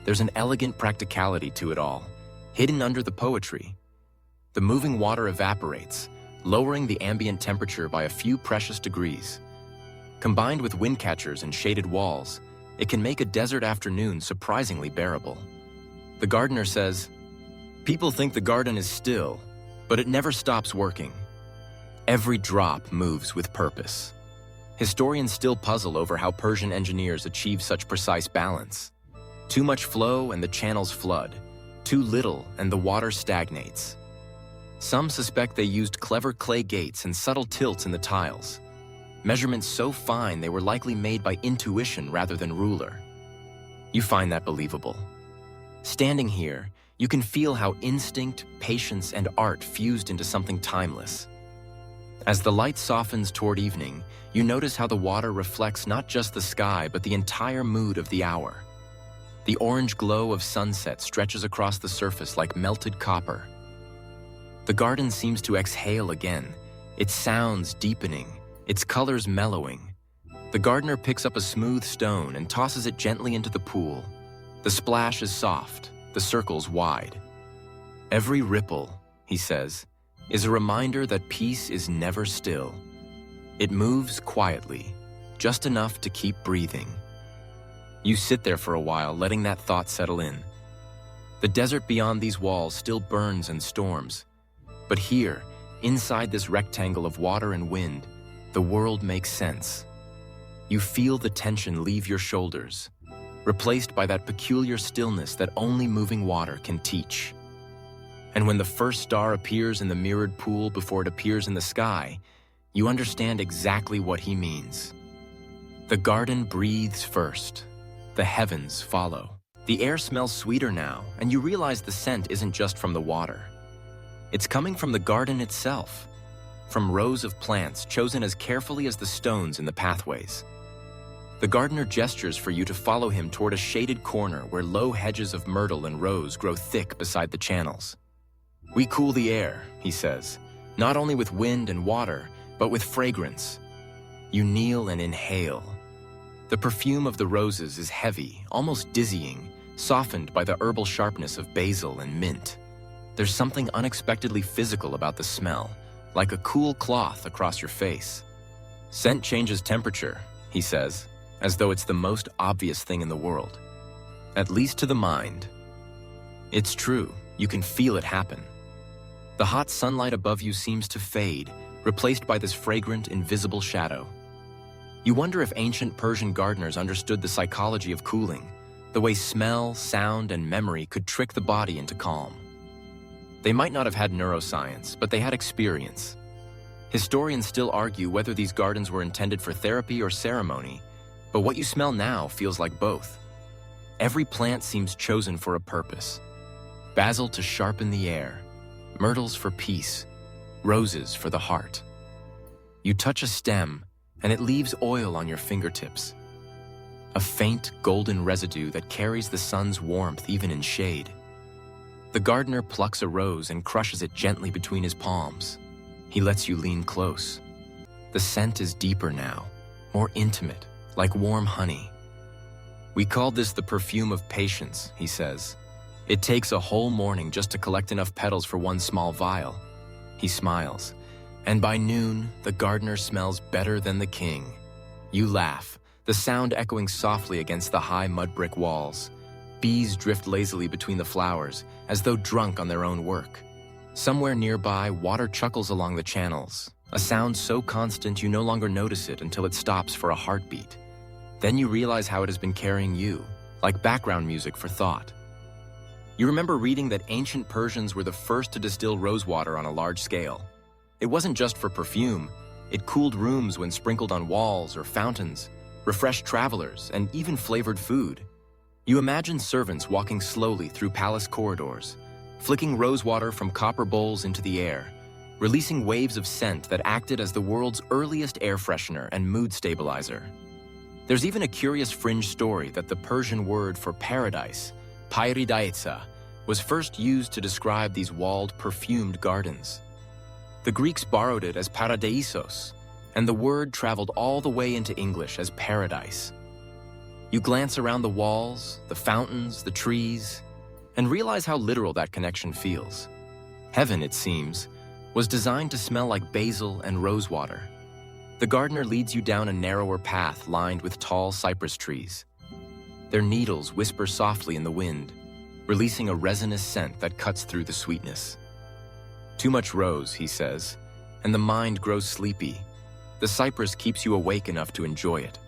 There's an elegant practicality to it all, hidden under the poetry. The moving water evaporates, lowering the ambient temperature by a few precious degrees. Combined with wind catchers and shaded walls, it can make a desert afternoon surprisingly bearable. The gardener says, people think the garden is still, but it never stops working. Every drop moves with purpose. Historians still puzzle over how Persian engineers achieve such precise balance. Too much flow and the channels flood. Too little and the water stagnates. Some suspect they used clever clay gates and subtle tilts in the tiles. Measurements so fine they were likely made by intuition rather than ruler. You find that believable. Standing here, you can feel how instinct, patience, and art fused into something timeless. As the light softens toward evening, you notice how the water reflects not just the sky, but the entire mood of the hour. The orange glow of sunset stretches across the surface like melted copper. The garden seems to exhale again, its sounds deepening, its colors mellowing. The gardener picks up a smooth stone and tosses it gently into the pool. The splash is soft, the circles wide. Every ripple, he says, is a reminder that peace is never still. It moves quietly, just enough to keep breathing. You sit there for a while, letting that thought settle in. The desert beyond these walls still burns and storms. But here, inside this rectangle of water and wind, the world makes sense. You feel the tension leave your shoulders, replaced by that peculiar stillness that only moving water can teach. And when the first star appears in the mirrored pool before it appears in the sky, you understand exactly what he means. The garden breathes first. The heavens follow. The air smells sweeter now, and you realize the scent isn't just from the water. It's coming from the garden itself, from rows of plants chosen as carefully as the stones in the pathways. The gardener gestures for you to follow him toward a shaded corner where low hedges of myrtle and rose grow thick beside the channels. We cool the air, he says, not only with wind and water, but with fragrance. You kneel and inhale. The perfume of the roses is heavy, almost dizzying, softened by the herbal sharpness of basil and mint. There's something unexpectedly physical about the smell, like a cool cloth across your face. Scent changes temperature, he says, as though it's the most obvious thing in the world. At least to the mind. It's true, you can feel it happen. The hot sunlight above you seems to fade, replaced by this fragrant, invisible shadow. You wonder if ancient Persian gardeners understood the psychology of cooling, the way smell, sound, and memory could trick the body into calm. They might not have had neuroscience, but they had experience. Historians still argue whether these gardens were intended for therapy or ceremony, but what you smell now feels like both. Every plant seems chosen for a purpose. Basil to sharpen the air, myrtles for peace, roses for the heart. You touch a stem, and it leaves oil on your fingertips. A faint golden residue that carries the sun's warmth even in shade. The gardener plucks a rose and crushes it gently between his palms. He lets you lean close. The scent is deeper now, more intimate, like warm honey. We call this the perfume of patience, he says. It takes a whole morning just to collect enough petals for one small vial. He smiles. And by noon, the gardener smells better than the king. You laugh, the sound echoing softly against the high mud brick walls. Bees drift lazily between the flowers, as though drunk on their own work. Somewhere nearby, water chuckles along the channels, a sound so constant you no longer notice it until it stops for a heartbeat. Then you realize how it has been carrying you, like background music for thought. You remember reading that ancient Persians were the first to distill rosewater on a large scale. It wasn't just for perfume, it cooled rooms when sprinkled on walls or fountains, refreshed travelers, and even flavored food. You imagine servants walking slowly through palace corridors, flicking rosewater from copper bowls into the air, releasing waves of scent that acted as the world's earliest air freshener and mood stabilizer. There's even a curious fringe story that the Persian word for paradise, pairidaitsa, was first used to describe these walled, perfumed gardens. The Greeks borrowed it as paradeisos, and the word traveled all the way into English as paradise. You glance around the walls, the fountains, the trees, and realize how literal that connection feels. Heaven, it seems, was designed to smell like basil and rosewater. The gardener leads you down a narrower path lined with tall cypress trees. Their needles whisper softly in the wind, releasing a resinous scent that cuts through the sweetness. Too much rose, he says, and the mind grows sleepy. The cypress keeps you awake enough to enjoy it.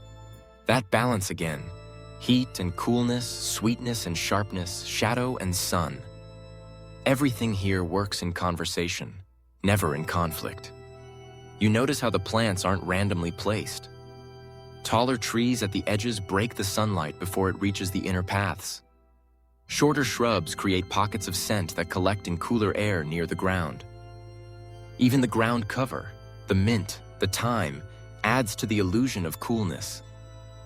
That balance again, heat and coolness, sweetness and sharpness, shadow and sun. Everything here works in conversation, never in conflict. You notice how the plants aren't randomly placed. Taller trees at the edges break the sunlight before it reaches the inner paths. Shorter shrubs create pockets of scent that collect in cooler air near the ground. Even the ground cover, the mint, the thyme, adds to the illusion of coolness.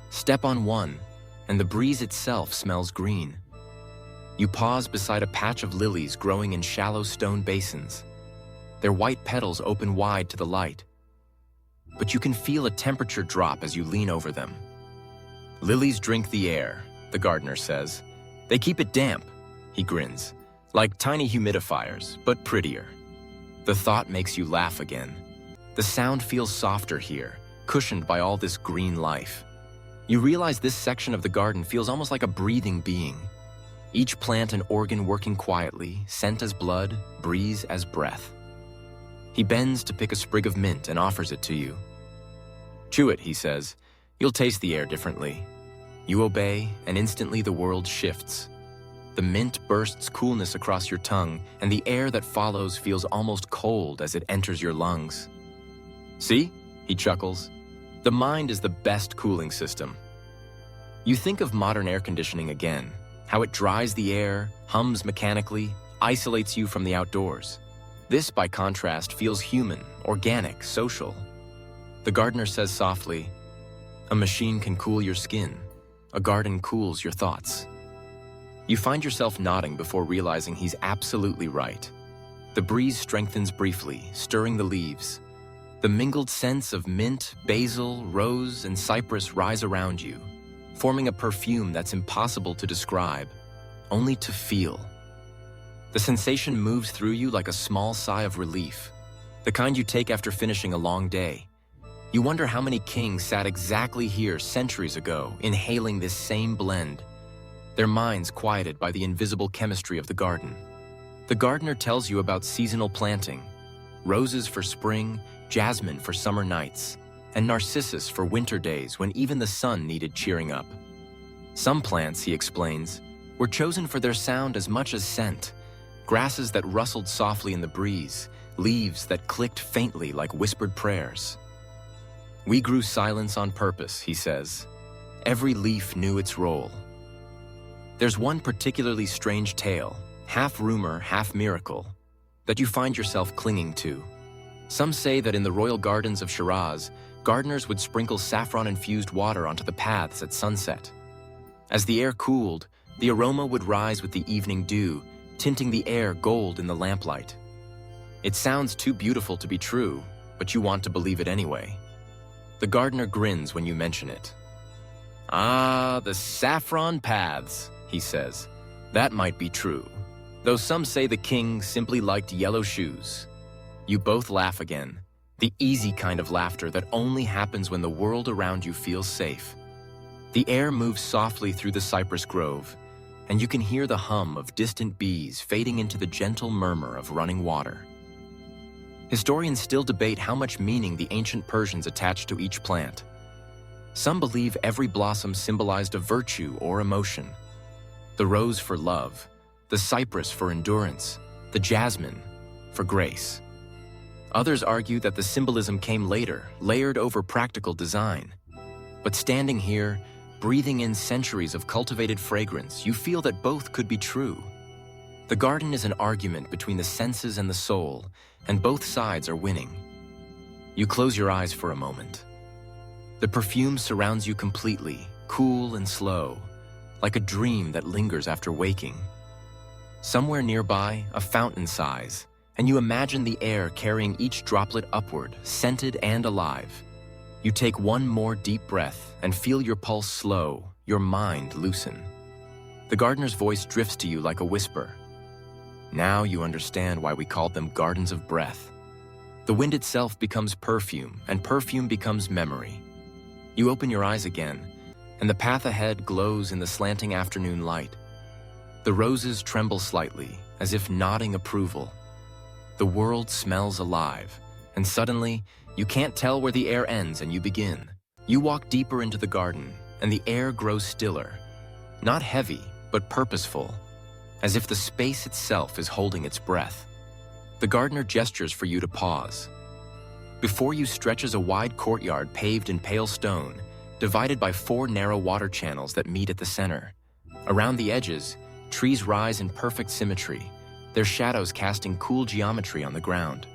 Step on one, and the breeze itself smells green. You pause beside a patch of lilies growing in shallow stone basins. Their white petals open wide to the light. But you can feel a temperature drop as you lean over them. Lilies drink the air, the gardener says. They keep it damp, he grins, like tiny humidifiers, but prettier. The thought makes you laugh again. The sound feels softer here, cushioned by all this green life. You realize this section of the garden feels almost like a breathing being. Each plant and organ working quietly, scent as blood, breeze as breath. He bends to pick a sprig of mint and offers it to you. Chew it, he says. You'll taste the air differently. You obey, and instantly the world shifts. The mint bursts coolness across your tongue, and the air that follows feels almost cold as it enters your lungs. See? He chuckles. The mind is the best cooling system. You think of modern air conditioning again, how it dries the air, hums mechanically, isolates you from the outdoors. This, by contrast, feels human, organic, social. The gardener says softly, "A machine can cool your skin. A garden cools your thoughts." You find yourself nodding before realizing he's absolutely right. The breeze strengthens briefly, stirring the leaves. The mingled scents of mint, basil, rose, and cypress rise around you, forming a perfume that's impossible to describe, only to feel. The sensation moves through you like a small sigh of relief, the kind you take after finishing a long day. You wonder how many kings sat exactly here centuries ago, inhaling this same blend, their minds quieted by the invisible chemistry of the garden. The gardener tells you about seasonal planting, roses for spring, jasmine for summer nights, and narcissus for winter days when even the sun needed cheering up. Some plants, he explains, were chosen for their sound as much as scent, grasses that rustled softly in the breeze, leaves that clicked faintly like whispered prayers. We grew silence on purpose, he says. Every leaf knew its role. There's one particularly strange tale, half rumor, half miracle, that you find yourself clinging to. Some say that in the royal gardens of Shiraz, gardeners would sprinkle saffron-infused water onto the paths at sunset. As the air cooled, the aroma would rise with the evening dew, tinting the air gold in the lamplight. It sounds too beautiful to be true, but you want to believe it anyway. The gardener grins when you mention it. "Ah, the saffron paths," he says. "That might be true, though some say the king simply liked yellow shoes." You both laugh again, the easy kind of laughter that only happens when the world around you feels safe. The air moves softly through the cypress grove, and you can hear the hum of distant bees fading into the gentle murmur of running water. Historians still debate how much meaning the ancient Persians attached to each plant. Some believe every blossom symbolized a virtue or emotion. The rose for love, the cypress for endurance, the jasmine for grace. Others argue that the symbolism came later, layered over practical design. But standing here, breathing in centuries of cultivated fragrance, you feel that both could be true. The garden is an argument between the senses and the soul, and both sides are winning. You close your eyes for a moment. The perfume surrounds you completely, cool and slow, like a dream that lingers after waking. Somewhere nearby, a fountain sighs, and you imagine the air carrying each droplet upward, scented and alive. You take one more deep breath and feel your pulse slow, your mind loosen. The gardener's voice drifts to you like a whisper. Now you understand why we called them gardens of breath. The wind itself becomes perfume, and perfume becomes memory. You open your eyes again, and the path ahead glows in the slanting afternoon light. The roses tremble slightly, as if nodding approval. The world smells alive, and suddenly, you can't tell where the air ends and you begin. You walk deeper into the garden, and the air grows stiller. Not heavy, but purposeful, as if the space itself is holding its breath. The gardener gestures for you to pause. Before you stretches a wide courtyard paved in pale stone, divided by 4 narrow water channels that meet at the center. Around the edges, trees rise in perfect symmetry, their shadows casting cool geometry on the ground.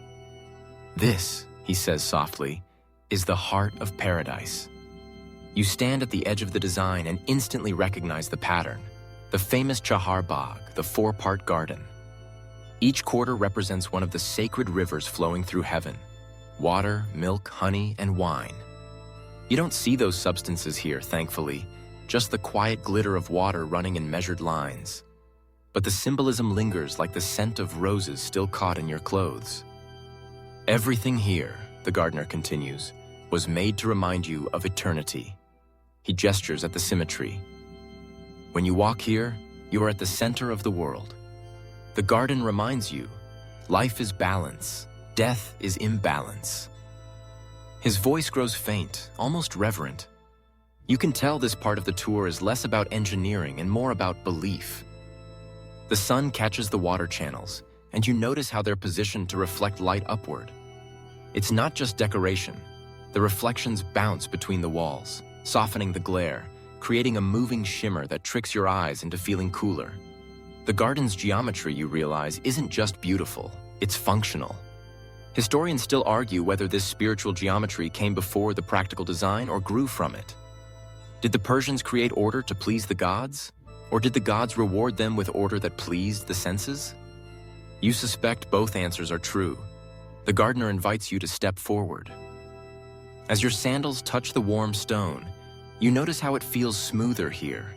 "This," he says softly, "is the heart of paradise." You stand at the edge of the design and instantly recognize the pattern, the famous Chahar Bagh, the 4-part garden. Each quarter represents one of the sacred rivers flowing through heaven: water, milk, honey, and wine. You don't see those substances here, thankfully, just the quiet glitter of water running in measured lines. But the symbolism lingers like the scent of roses still caught in your clothes. "Everything here," the gardener continues, "was made to remind you of eternity." He gestures at the symmetry. "When you walk here, you are at the center of the world. The garden reminds you, life is balance, death is imbalance." His voice grows faint, almost reverent. You can tell this part of the tour is less about engineering and more about belief. The sun catches the water channels, and you notice how they're positioned to reflect light upward. It's not just decoration. The reflections bounce between the walls, softening the glare, creating a moving shimmer that tricks your eyes into feeling cooler. The garden's geometry, you realize, isn't just beautiful, it's functional. Historians still argue whether this spiritual geometry came before the practical design or grew from it. Did the Persians create order to please the gods? Or did the gods reward them with order that pleased the senses? You suspect both answers are true. The gardener invites you to step forward. As your sandals touch the warm stone, you notice how it feels smoother here,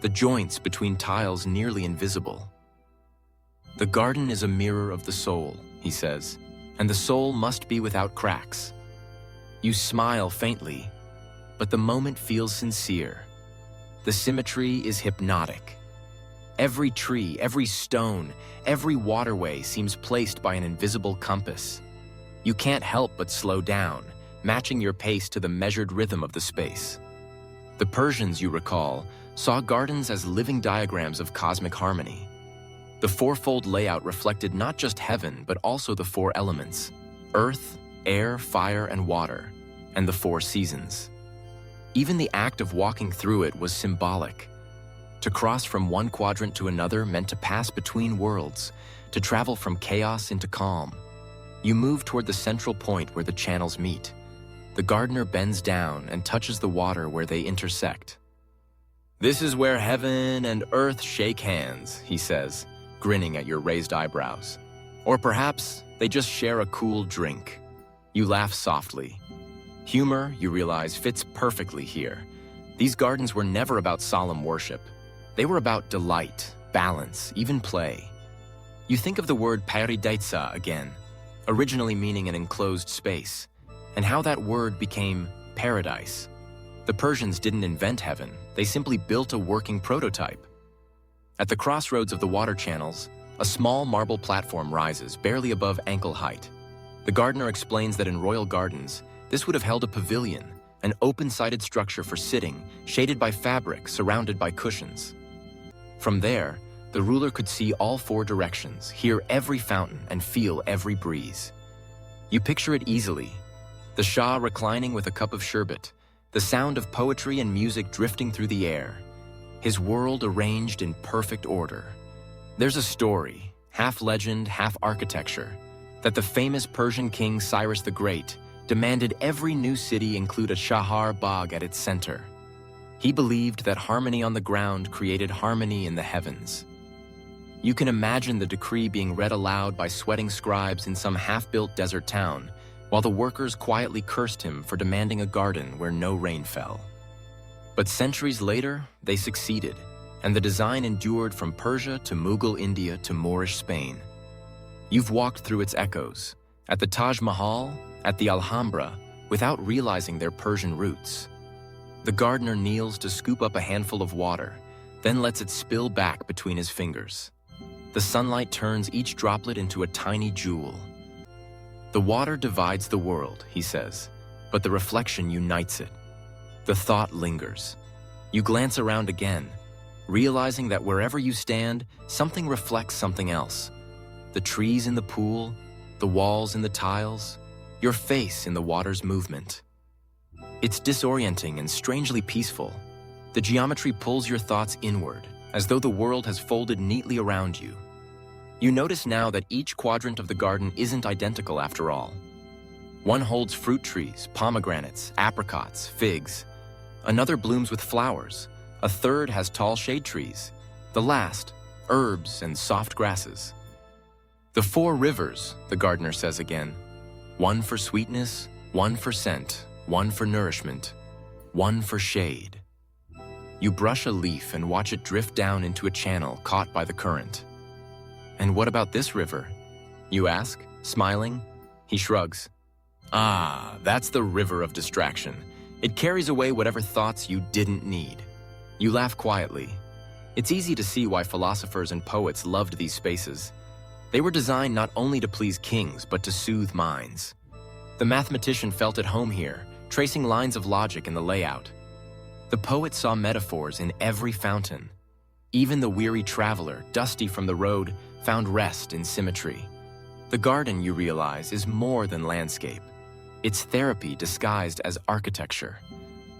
the joints between tiles nearly invisible. "The garden is a mirror of the soul," he says, "and the soul must be without cracks." You smile faintly, but the moment feels sincere. The symmetry is hypnotic. Every tree, every stone, every waterway seems placed by an invisible compass. You can't help but slow down, matching your pace to the measured rhythm of the space. The Persians, you recall, saw gardens as living diagrams of cosmic harmony. The 4-fold layout reflected not just heaven, but also the 4 elements: earth, air, fire, and water, and the 4 seasons. Even the act of walking through it was symbolic. To cross from one quadrant to another meant to pass between worlds, to travel from chaos into calm. You move toward the central point where the channels meet. The gardener bends down and touches the water where they intersect. "This is where heaven and earth shake hands," he says, grinning at your raised eyebrows. Or perhaps they just share a cool drink. You laugh softly. Humor, you realize, fits perfectly here. These gardens were never about solemn worship. They were about delight, balance, even play. You think of the word paradisa again, originally meaning an enclosed space, and how that word became paradise. The Persians didn't invent heaven, they simply built a working prototype. At the crossroads of the water channels, a small marble platform rises, barely above ankle height. The gardener explains that in royal gardens, this would have held a pavilion, an open-sided structure for sitting, shaded by fabric, surrounded by cushions. From there, the ruler could see all 4 directions, hear every fountain, and feel every breeze. You picture it easily: the Shah reclining with a cup of sherbet, the sound of poetry and music drifting through the air, his world arranged in perfect order. There's a story, half legend, half architecture, that the famous Persian king Cyrus the Great demanded every new city include a Chahar Bagh at its center. He believed that harmony on the ground created harmony in the heavens. You can imagine the decree being read aloud by sweating scribes in some half-built desert town, while the workers quietly cursed him for demanding a garden where no rain fell. But centuries later, they succeeded, and the design endured from Persia to Mughal India to Moorish Spain. You've walked through its echoes, at the Taj Mahal, at the Alhambra, without realizing their Persian roots. The gardener kneels to scoop up a handful of water, then lets it spill back between his fingers. The sunlight turns each droplet into a tiny jewel. "The water divides the world," he says, "but the reflection unites it." The thought lingers. You glance around again, realizing that wherever you stand, something reflects something else. The trees in the pool, the walls in the tiles, your face in the water's movement. It's disorienting and strangely peaceful. The geometry pulls your thoughts inward, as though the world has folded neatly around you. You notice now that each quadrant of the garden isn't identical after all. One holds fruit trees, pomegranates, apricots, figs. Another blooms with flowers. A third has tall shade trees. The last, herbs and soft grasses. The 4 rivers, the gardener says again. One for sweetness, one for scent, one for nourishment, one for shade. You brush a leaf and watch it drift down into a channel caught by the current. And what about this river? You ask, smiling. He shrugs. Ah, that's the river of distraction. It carries away whatever thoughts you didn't need. You laugh quietly. It's easy to see why philosophers and poets loved these spaces. They were designed not only to please kings, but to soothe minds. The mathematician felt at home here, tracing lines of logic in the layout. The poet saw metaphors in every fountain. Even the weary traveler, dusty from the road, found rest in symmetry. The garden, you realize, is more than landscape. It's therapy disguised as architecture.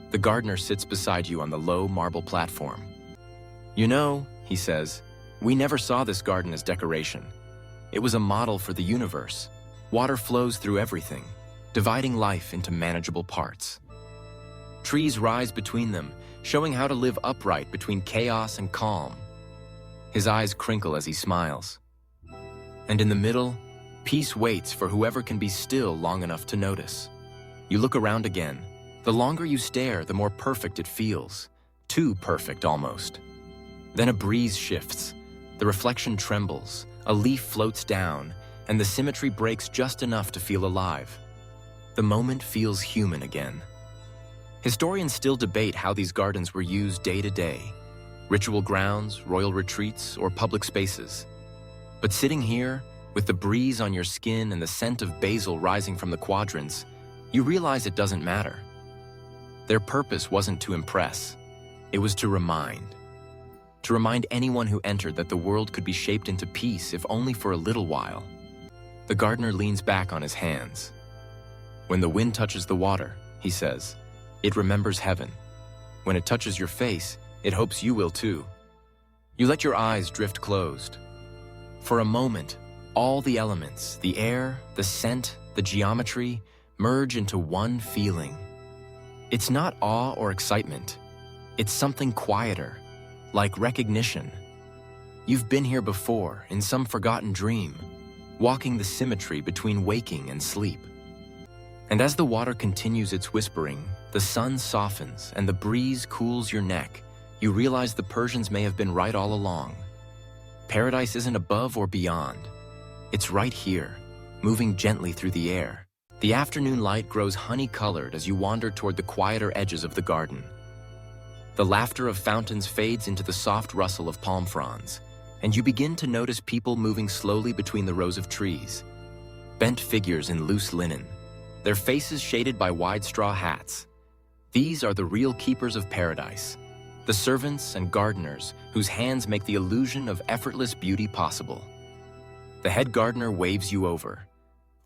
The gardener sits beside you on the low marble platform. You know, he says, we never saw this garden as decoration. It was a model for the universe. Water flows through everything, dividing life into manageable parts. Trees rise between them, showing how to live upright between chaos and calm. His eyes crinkle as he smiles. And in the middle, peace waits for whoever can be still long enough to notice. You look around again. The longer you stare, the more perfect it feels. Too perfect, almost. Then a breeze shifts. The reflection trembles, a leaf floats down, and the symmetry breaks just enough to feel alive. The moment feels human again. Historians still debate how these gardens were used day to day. Ritual grounds, royal retreats, or public spaces. But sitting here, with the breeze on your skin and the scent of basil rising from the quadrants, you realize it doesn't matter. Their purpose wasn't to impress. It was to remind. To remind anyone who entered that the world could be shaped into peace if only for a little while. The gardener leans back on his hands. When the wind touches the water, he says, it remembers heaven. When it touches your face, it hopes you will too. You let your eyes drift closed. For a moment, all the elements, the air, the scent, the geometry, merge into one feeling. It's not awe or excitement. It's something quieter, like recognition. You've been here before, in some forgotten dream, walking the symmetry between waking and sleep. And as the water continues its whispering, the sun softens and the breeze cools your neck, you realize the Persians may have been right all along. Paradise isn't above or beyond. It's right here, moving gently through the air. The afternoon light grows honey-colored as you wander toward the quieter edges of the garden. The laughter of fountains fades into the soft rustle of palm fronds, and you begin to notice people moving slowly between the rows of trees. Bent figures in loose linen, their faces shaded by wide straw hats. These are the real keepers of paradise, the servants and gardeners whose hands make the illusion of effortless beauty possible. The head gardener waves you over.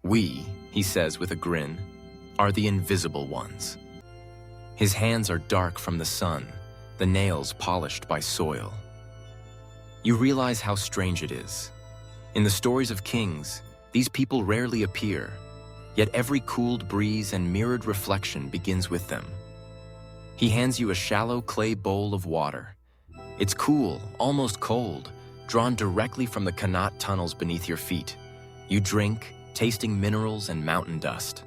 We, he says with a grin, are the invisible ones. His hands are dark from the sun, the nails polished by soil. You realize how strange it is. In the stories of kings, these people rarely appear, yet every cooled breeze and mirrored reflection begins with them. He hands you a shallow clay bowl of water. It's cool, almost cold, drawn directly from the Qanat tunnels beneath your feet. You drink, tasting minerals and mountain dust.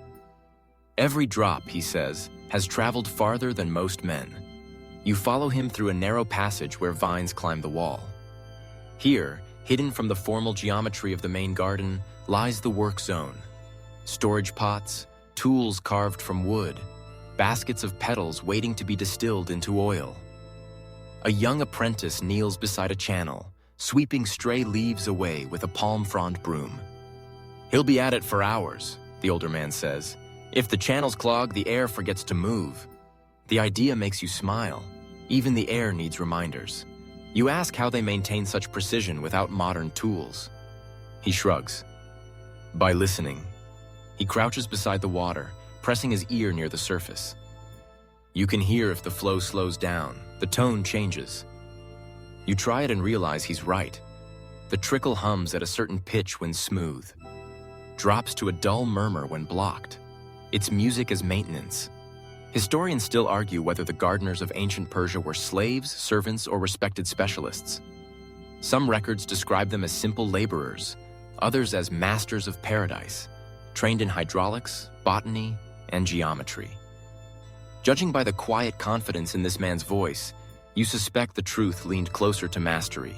Every drop, he says, has traveled farther than most men. You follow him through a narrow passage where vines climb the wall. Here, hidden from the formal geometry of the main garden, lies the work zone. Storage pots, tools carved from wood, baskets of petals waiting to be distilled into oil. A young apprentice kneels beside a channel, sweeping stray leaves away with a palm frond broom. He'll be at it for hours, the older man says. If the channels clog, the air forgets to move. The idea makes you smile. Even the air needs reminders. You ask how they maintain such precision without modern tools. He shrugs. By listening. He crouches beside the water, pressing his ear near the surface. You can hear if the flow slows down, the tone changes. You try it and realize he's right. The trickle hums at a certain pitch when smooth, drops to a dull murmur when blocked. It's music as maintenance. Historians still argue whether the gardeners of ancient Persia were slaves, servants, or respected specialists. Some records describe them as simple laborers, others as masters of paradise, trained in hydraulics, botany, and geometry. Judging by the quiet confidence in this man's voice, you suspect the truth leaned closer to mastery.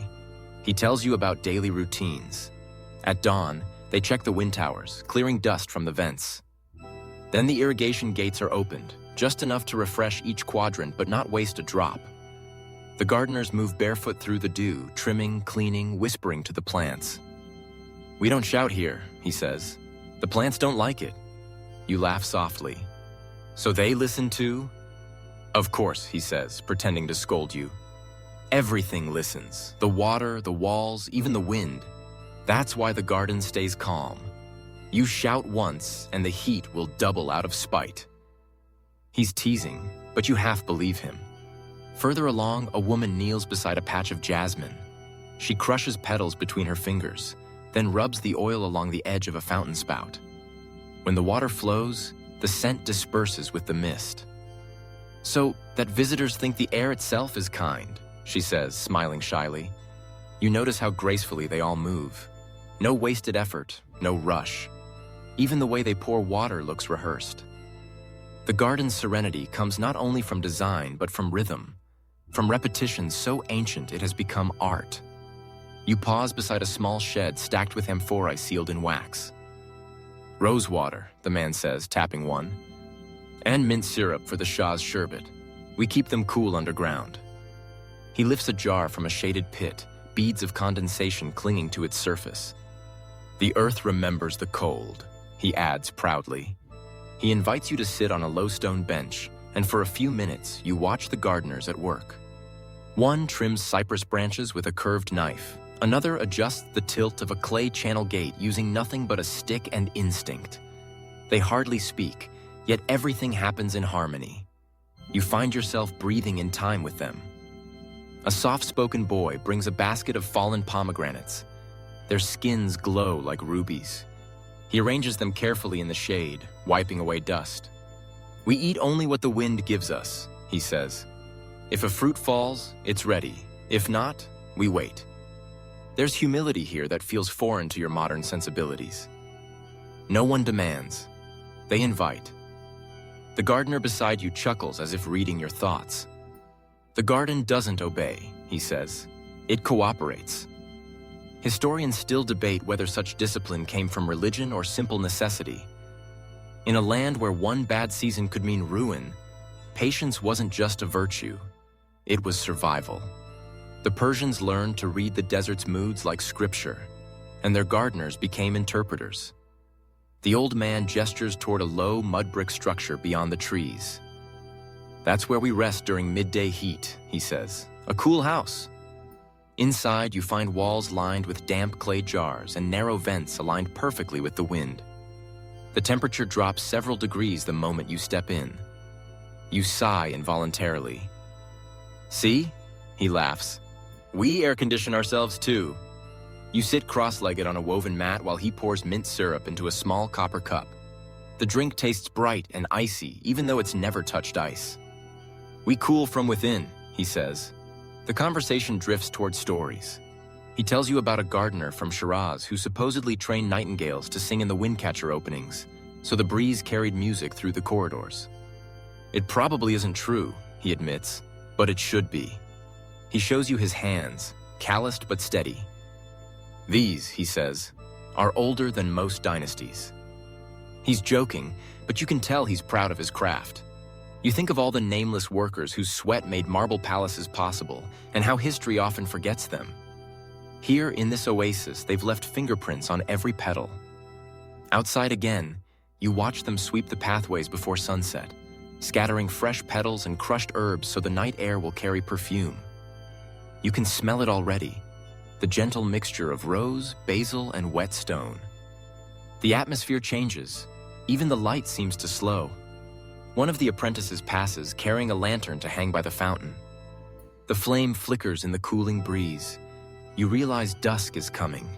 He tells you about daily routines. At dawn, they check the wind towers, clearing dust from the vents. Then the irrigation gates are opened, just enough to refresh each quadrant but not waste a drop. The gardeners move barefoot through the dew, trimming, cleaning, whispering to the plants. "We don't shout here," he says. "The plants don't like it." You laugh softly. "So they listen too?" "Of course," he says, pretending to scold you. "Everything listens. The water, the walls, even the wind. That's why the garden stays calm. You shout once, and the heat will double out of spite." He's teasing, but you half believe him. Further along, a woman kneels beside a patch of jasmine. She crushes petals between her fingers, then rubs the oil along the edge of a fountain spout. When the water flows, the scent disperses with the mist. "So that visitors think the air itself is kind," she says, smiling shyly. You notice how gracefully they all move. No wasted effort, no rush. Even the way they pour water looks rehearsed. The garden's serenity comes not only from design, but from rhythm, from repetition so ancient it has become art. You pause beside a small shed stacked with amphorae sealed in wax. "Rose water," the man says, tapping one. "And mint syrup for the Shah's sherbet. We keep them cool underground." He lifts a jar from a shaded pit, beads of condensation clinging to its surface. "The earth remembers the cold," he adds proudly. He invites you to sit on a low stone bench, and for a few minutes you watch the gardeners at work. One trims cypress branches with a curved knife. Another adjusts the tilt of a clay channel gate using nothing but a stick and instinct. They hardly speak, yet everything happens in harmony. You find yourself breathing in time with them. A soft-spoken boy brings a basket of fallen pomegranates. Their skins glow like rubies. He arranges them carefully in the shade, wiping away dust. "We eat only what the wind gives us," he says. "If a fruit falls, it's ready. If not, we wait." There's humility here that feels foreign to your modern sensibilities. No one demands. They invite. The gardener beside you chuckles as if reading your thoughts. "The garden doesn't obey," he says. "It cooperates." Historians still debate whether such discipline came from religion or simple necessity. In a land where one bad season could mean ruin, patience wasn't just a virtue. It was survival. The Persians learned to read the desert's moods like scripture, and their gardeners became interpreters. The old man gestures toward a low mud brick structure beyond the trees. "That's where we rest during midday heat," he says. "A cool house." Inside, you find walls lined with damp clay jars and narrow vents aligned perfectly with the wind. The temperature drops several degrees the moment you step in. You sigh involuntarily. "See?" he laughs. "We air condition ourselves too." You sit cross-legged on a woven mat while he pours mint syrup into a small copper cup. The drink tastes bright and icy, even though it's never touched ice. "We cool from within," he says. The conversation drifts toward stories. He tells you about a gardener from Shiraz who supposedly trained nightingales to sing in the windcatcher openings, so the breeze carried music through the corridors. "It probably isn't true," he admits, "but it should be." He shows you his hands, calloused but steady. "These," he says, "are older than most dynasties." He's joking, but you can tell he's proud of his craft. You think of all the nameless workers whose sweat made marble palaces possible, and how history often forgets them. Here in this oasis, they've left fingerprints on every petal. Outside again, you watch them sweep the pathways before sunset, scattering fresh petals and crushed herbs so the night air will carry perfume. You can smell it already, the gentle mixture of rose, basil, and wet stone. The atmosphere changes. Even the light seems to slow. One of the apprentices passes, carrying a lantern to hang by the fountain. The flame flickers in the cooling breeze. You realize dusk is coming,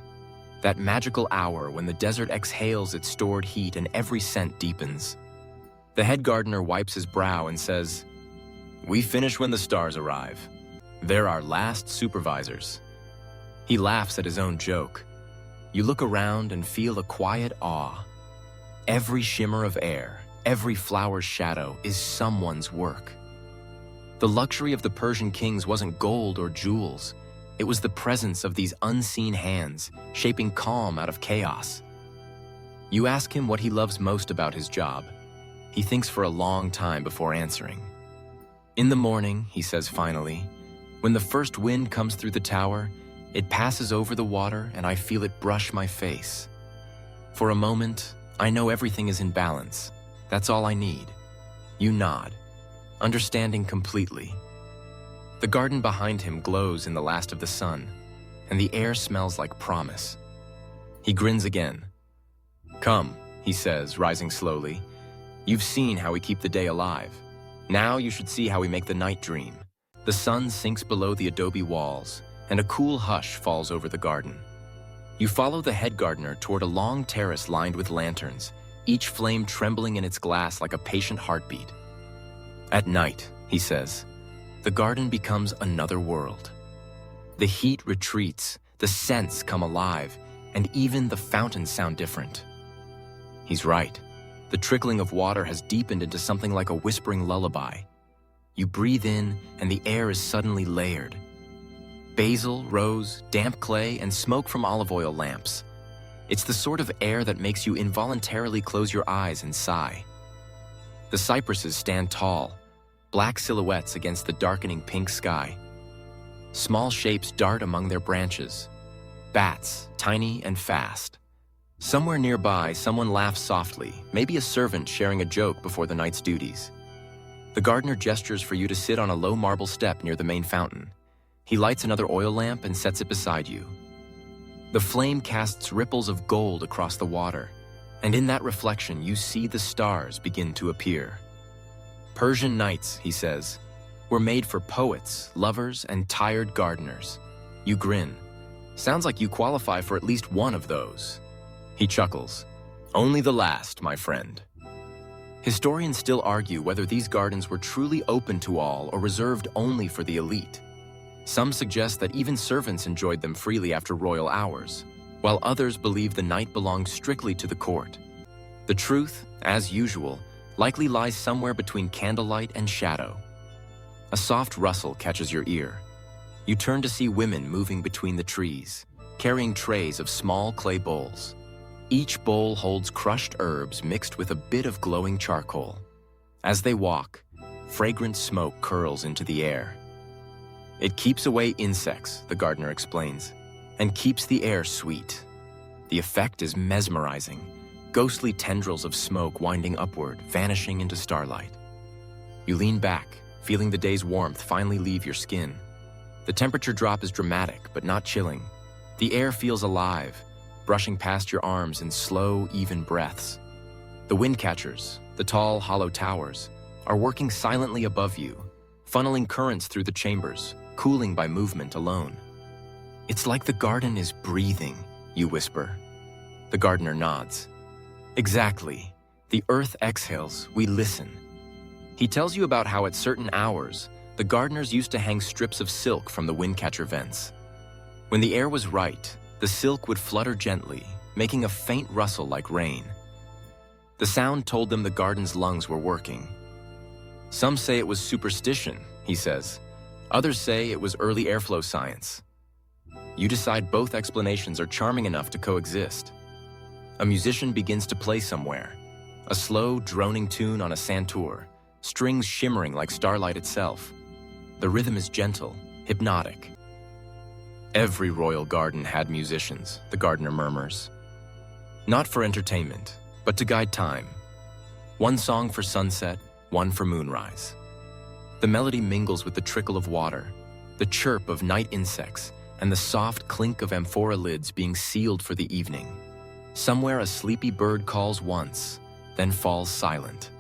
that magical hour when the desert exhales its stored heat and every scent deepens. The head gardener wipes his brow and says, "We finish when the stars arrive. They're our last supervisors." He laughs at his own joke. You look around and feel a quiet awe. Every shimmer of air, every flower's shadow is someone's work. The luxury of the Persian kings wasn't gold or jewels. It was the presence of these unseen hands, shaping calm out of chaos. You ask him what he loves most about his job. He thinks for a long time before answering. "In the morning," he says finally, "when the first wind comes through the tower, it passes over the water and I feel it brush my face. For a moment, I know everything is in balance. That's all I need." You nod, understanding completely. The garden behind him glows in the last of the sun, and the air smells like promise. He grins again. "Come," he says, rising slowly. "You've seen how we keep the day alive. Now you should see how we make the night dream." The sun sinks below the adobe walls, and a cool hush falls over the garden. You follow the head gardener toward a long terrace lined with lanterns, each flame trembling in its glass like a patient heartbeat. "At night," he says, "the garden becomes another world. The heat retreats, the scents come alive, and even the fountains sound different." He's right. The trickling of water has deepened into something like a whispering lullaby. You breathe in, and the air is suddenly layered. Basil, rose, damp clay, and smoke from olive oil lamps. It's the sort of air that makes you involuntarily close your eyes and sigh. The cypresses stand tall, black silhouettes against the darkening pink sky. Small shapes dart among their branches. Bats, tiny and fast. Somewhere nearby, someone laughs softly, maybe a servant sharing a joke before the night's duties. The gardener gestures for you to sit on a low marble step near the main fountain. He lights another oil lamp and sets it beside you. The flame casts ripples of gold across the water, and in that reflection you see the stars begin to appear. "Persian nights," he says, "were made for poets, lovers, and tired gardeners." You grin. "Sounds like you qualify for at least one of those." He chuckles. "Only the last, my friend." Historians still argue whether these gardens were truly open to all or reserved only for the elite. Some suggest that even servants enjoyed them freely after royal hours, while others believe the night belonged strictly to the court. The truth, as usual, likely lies somewhere between candlelight and shadow. A soft rustle catches your ear. You turn to see women moving between the trees, carrying trays of small clay bowls. Each bowl holds crushed herbs mixed with a bit of glowing charcoal. As they walk, fragrant smoke curls into the air. "It keeps away insects," the gardener explains, "and keeps the air sweet." The effect is mesmerizing, ghostly tendrils of smoke winding upward, vanishing into starlight. You lean back, feeling the day's warmth finally leave your skin. The temperature drop is dramatic, but not chilling. The air feels alive, brushing past your arms in slow, even breaths. The wind catchers, the tall, hollow towers, are working silently above you, funneling currents through the chambers, cooling by movement alone. "It's like the garden is breathing," you whisper. The gardener nods. "Exactly. The earth exhales, we listen." He tells you about how at certain hours, the gardeners used to hang strips of silk from the windcatcher vents. When the air was right, the silk would flutter gently, making a faint rustle like rain. The sound told them the garden's lungs were working. "Some say it was superstition," he says. "Others say it was early airflow science." You decide both explanations are charming enough to coexist. A musician begins to play somewhere, a slow, droning tune on a santur, strings shimmering like starlight itself. The rhythm is gentle, hypnotic. "Every royal garden had musicians," the gardener murmurs. "Not for entertainment, but to guide time. One song for sunset, one for moonrise." The melody mingles with the trickle of water, the chirp of night insects, and the soft clink of amphora lids being sealed for the evening. Somewhere a sleepy bird calls once, then falls silent.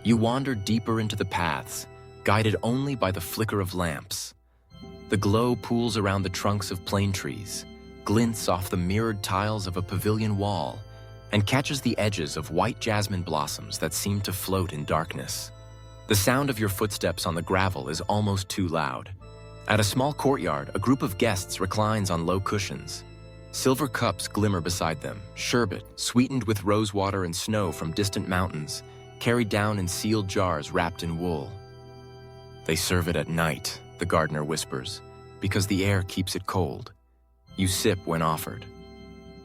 You wander deeper into the paths, guided only by the flicker of lamps. The glow pools around the trunks of plane trees, glints off the mirrored tiles of a pavilion wall, and catches the edges of white jasmine blossoms that seem to float in darkness. The sound of your footsteps on the gravel is almost too loud. At a small courtyard, a group of guests reclines on low cushions. Silver cups glimmer beside them, sherbet, sweetened with rosewater and snow from distant mountains, carried down in sealed jars wrapped in wool. "They serve it at night," the gardener whispers, "because the air keeps it cold. You sip when offered.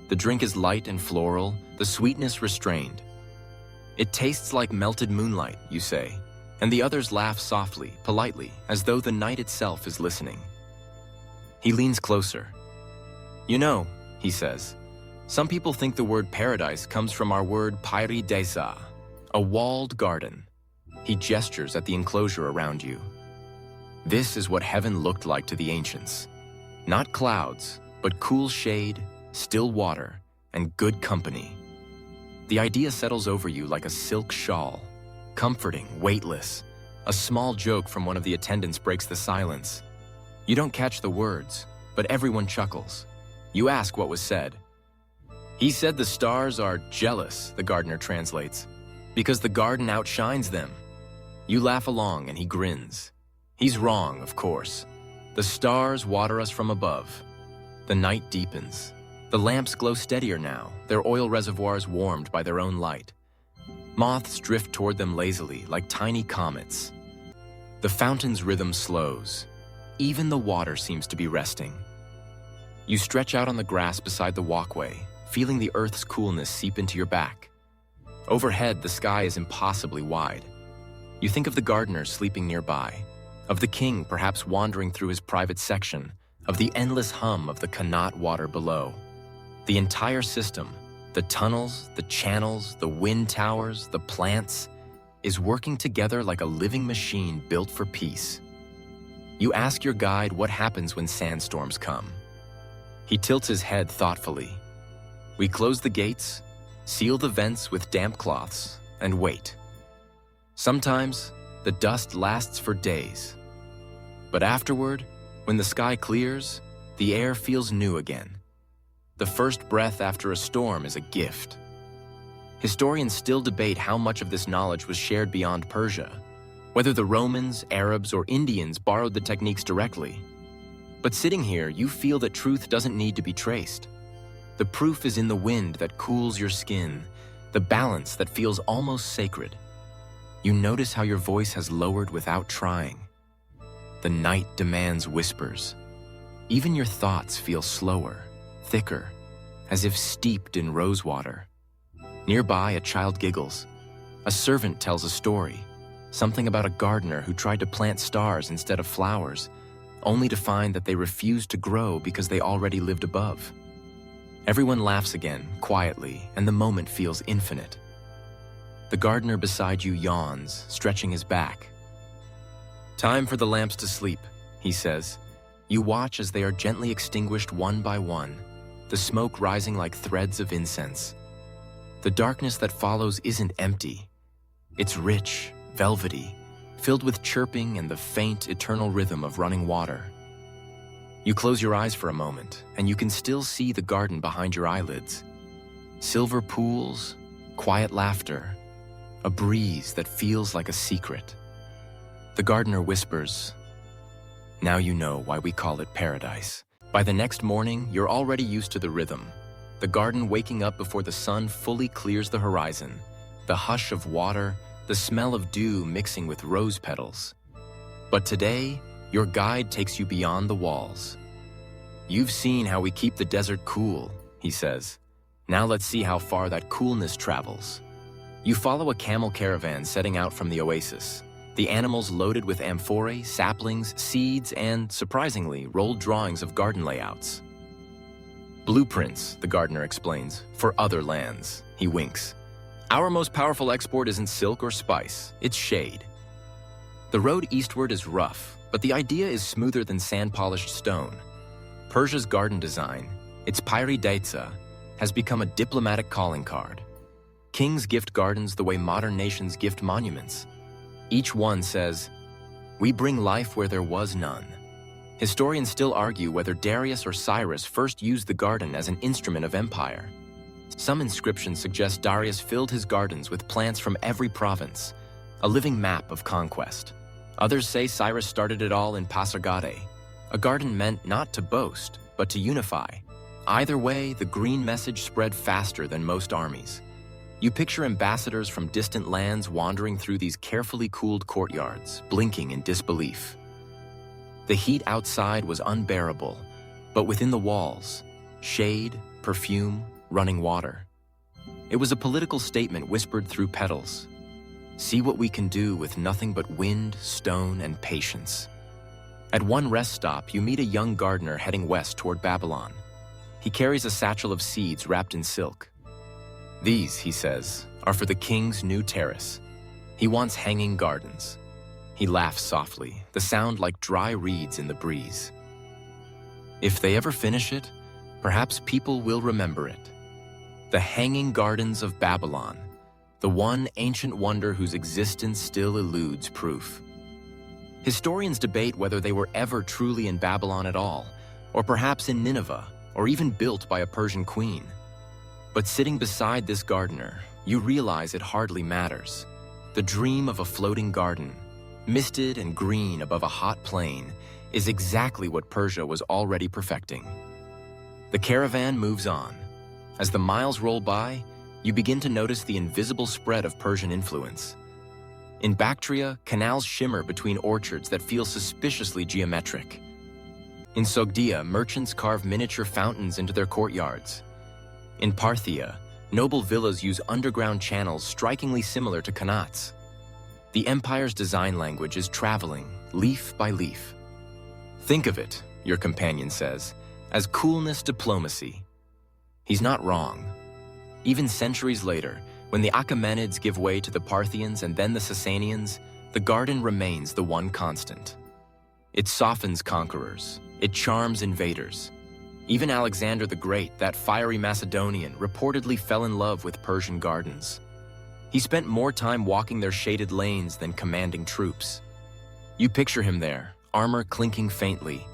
The drink is light and floral, the sweetness restrained. It tastes like melted moonlight, you say, and the others laugh softly, politely, as though the night itself is listening." He leans closer. "You know," he says, "some people think the word paradise comes from our word paradisa, a walled garden." He gestures at the enclosure around you. "This is what heaven looked like to the ancients. Not clouds, but cool shade, still water, and good company." The idea settles over you like a silk shawl, comforting, weightless. A small joke from one of the attendants breaks the silence. You don't catch the words, but everyone chuckles. You ask what was said. "He said the stars are jealous," the gardener translates, "because the garden outshines them." You laugh along and he grins. He's wrong, of course. The stars water us from above. The night deepens. The lamps glow steadier now, their oil reservoirs warmed by their own light. Moths drift toward them lazily, like tiny comets. The fountain's rhythm slows. Even the water seems to be resting. You stretch out on the grass beside the walkway, feeling the earth's coolness seep into your back. Overhead, the sky is impossibly wide. You think of the gardener sleeping nearby, of the king perhaps wandering through his private section, of the endless hum of the Qanat water below. The entire system, the tunnels, the channels, the wind towers, the plants, is working together like a living machine built for peace. You ask your guide what happens when sandstorms come. He tilts his head thoughtfully. "We close the gates, seal the vents with damp cloths, and wait. Sometimes the dust lasts for days. But afterward, when the sky clears, the air feels new again. The first breath after a storm is a gift." Historians still debate how much of this knowledge was shared beyond Persia, whether the Romans, Arabs, or Indians borrowed the techniques directly. But sitting here, you feel that truth doesn't need to be traced. The proof is in the wind that cools your skin, the balance that feels almost sacred. You notice how your voice has lowered without trying. The night demands whispers. Even your thoughts feel slower, thicker, as if steeped in rosewater. Nearby, a child giggles. A servant tells a story, something about a gardener who tried to plant stars instead of flowers, only to find that they refused to grow because they already lived above. Everyone laughs again, quietly, and the moment feels infinite. The gardener beside you yawns, stretching his back. "Time for the lamps to sleep," he says. You watch as they are gently extinguished one by one, the smoke rising like threads of incense. The darkness that follows isn't empty. It's rich, velvety, filled with chirping and the faint, eternal rhythm of running water. You close your eyes for a moment, and you can still see the garden behind your eyelids. Silver pools, quiet laughter, a breeze that feels like a secret. The gardener whispers, "Now you know why we call it paradise." By the next morning, you're already used to the rhythm. The garden waking up before the sun fully clears the horizon, the hush of water, the smell of dew mixing with rose petals. But today, your guide takes you beyond the walls. "You've seen how we keep the desert cool," he says. "Now let's see how far that coolness travels." You follow a camel caravan setting out from the oasis, the animals loaded with amphorae, saplings, seeds, and, surprisingly, rolled drawings of garden layouts. "Blueprints," the gardener explains, "for other lands." He winks. "Our most powerful export isn't silk or spice, it's shade." The road eastward is rough, but the idea is smoother than sand-polished stone. Persia's garden design, its pyridaitsa, has become a diplomatic calling card. Kings gift gardens the way modern nations gift monuments. Each one says, "We bring life where there was none." Historians still argue whether Darius or Cyrus first used the garden as an instrument of empire. Some inscriptions suggest Darius filled his gardens with plants from every province, a living map of conquest. Others say Cyrus started it all in Pasargadae, a garden meant not to boast, but to unify. Either way, the green message spread faster than most armies. You picture ambassadors from distant lands wandering through these carefully cooled courtyards, blinking in disbelief. The heat outside was unbearable, but within the walls, shade, perfume, running water. It was a political statement whispered through petals. See what we can do with nothing but wind, stone, and patience. At one rest stop, you meet a young gardener heading west toward Babylon. He carries a satchel of seeds wrapped in silk. "These," he says, "are for the king's new terrace." He wants hanging gardens. He laughs softly, the sound like dry reeds in the breeze. If they ever finish it, perhaps people will remember it. The hanging gardens of Babylon, the one ancient wonder whose existence still eludes proof. Historians debate whether they were ever truly in Babylon at all, or perhaps in Nineveh, or even built by a Persian queen. But sitting beside this gardener, you realize it hardly matters. The dream of a floating garden, misted and green above a hot plain, is exactly what Persia was already perfecting. The caravan moves on. As the miles roll by, you begin to notice the invisible spread of Persian influence. In Bactria, canals shimmer between orchards that feel suspiciously geometric. In Sogdia, merchants carve miniature fountains into their courtyards. In Parthia, noble villas use underground channels strikingly similar to Qanat's. The empire's design language is traveling, leaf by leaf. Think of it, your companion says, as coolness diplomacy. He's not wrong. Even centuries later, when the Achaemenids give way to the Parthians and then the Sasanians, the garden remains the one constant. It softens conquerors. It charms invaders. Even Alexander the Great, that fiery Macedonian, reportedly fell in love with Persian gardens. He spent more time walking their shaded lanes than commanding troops. You picture him there, armor clinking faintly,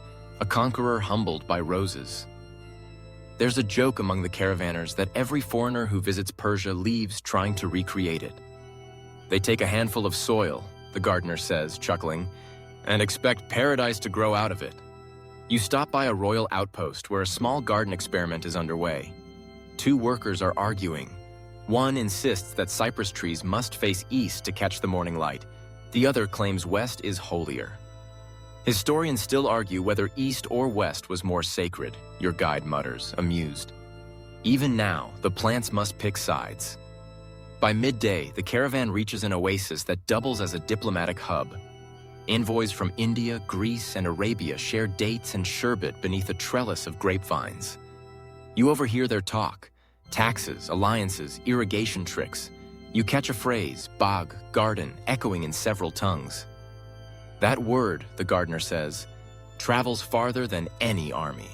a conqueror humbled by roses. There's a joke among the caravanners that every foreigner who visits Persia leaves trying to recreate it. They take a handful of soil, the gardener says, chuckling, and expect paradise to grow out of it. You stop by a royal outpost where a small garden experiment is underway. Two workers are arguing. One insists that cypress trees must face east to catch the morning light. The other claims west is holier. Historians still argue whether east or west was more sacred, your guide mutters, amused. Even now, the plants must pick sides. By midday, the caravan reaches an oasis that doubles as a diplomatic hub. Envoys from India, Greece, and Arabia share dates and sherbet beneath a trellis of grapevines. You overhear their talk, taxes, alliances, irrigation tricks. You catch a phrase, bog, garden, echoing in several tongues. That word, the gardener says, travels farther than any army.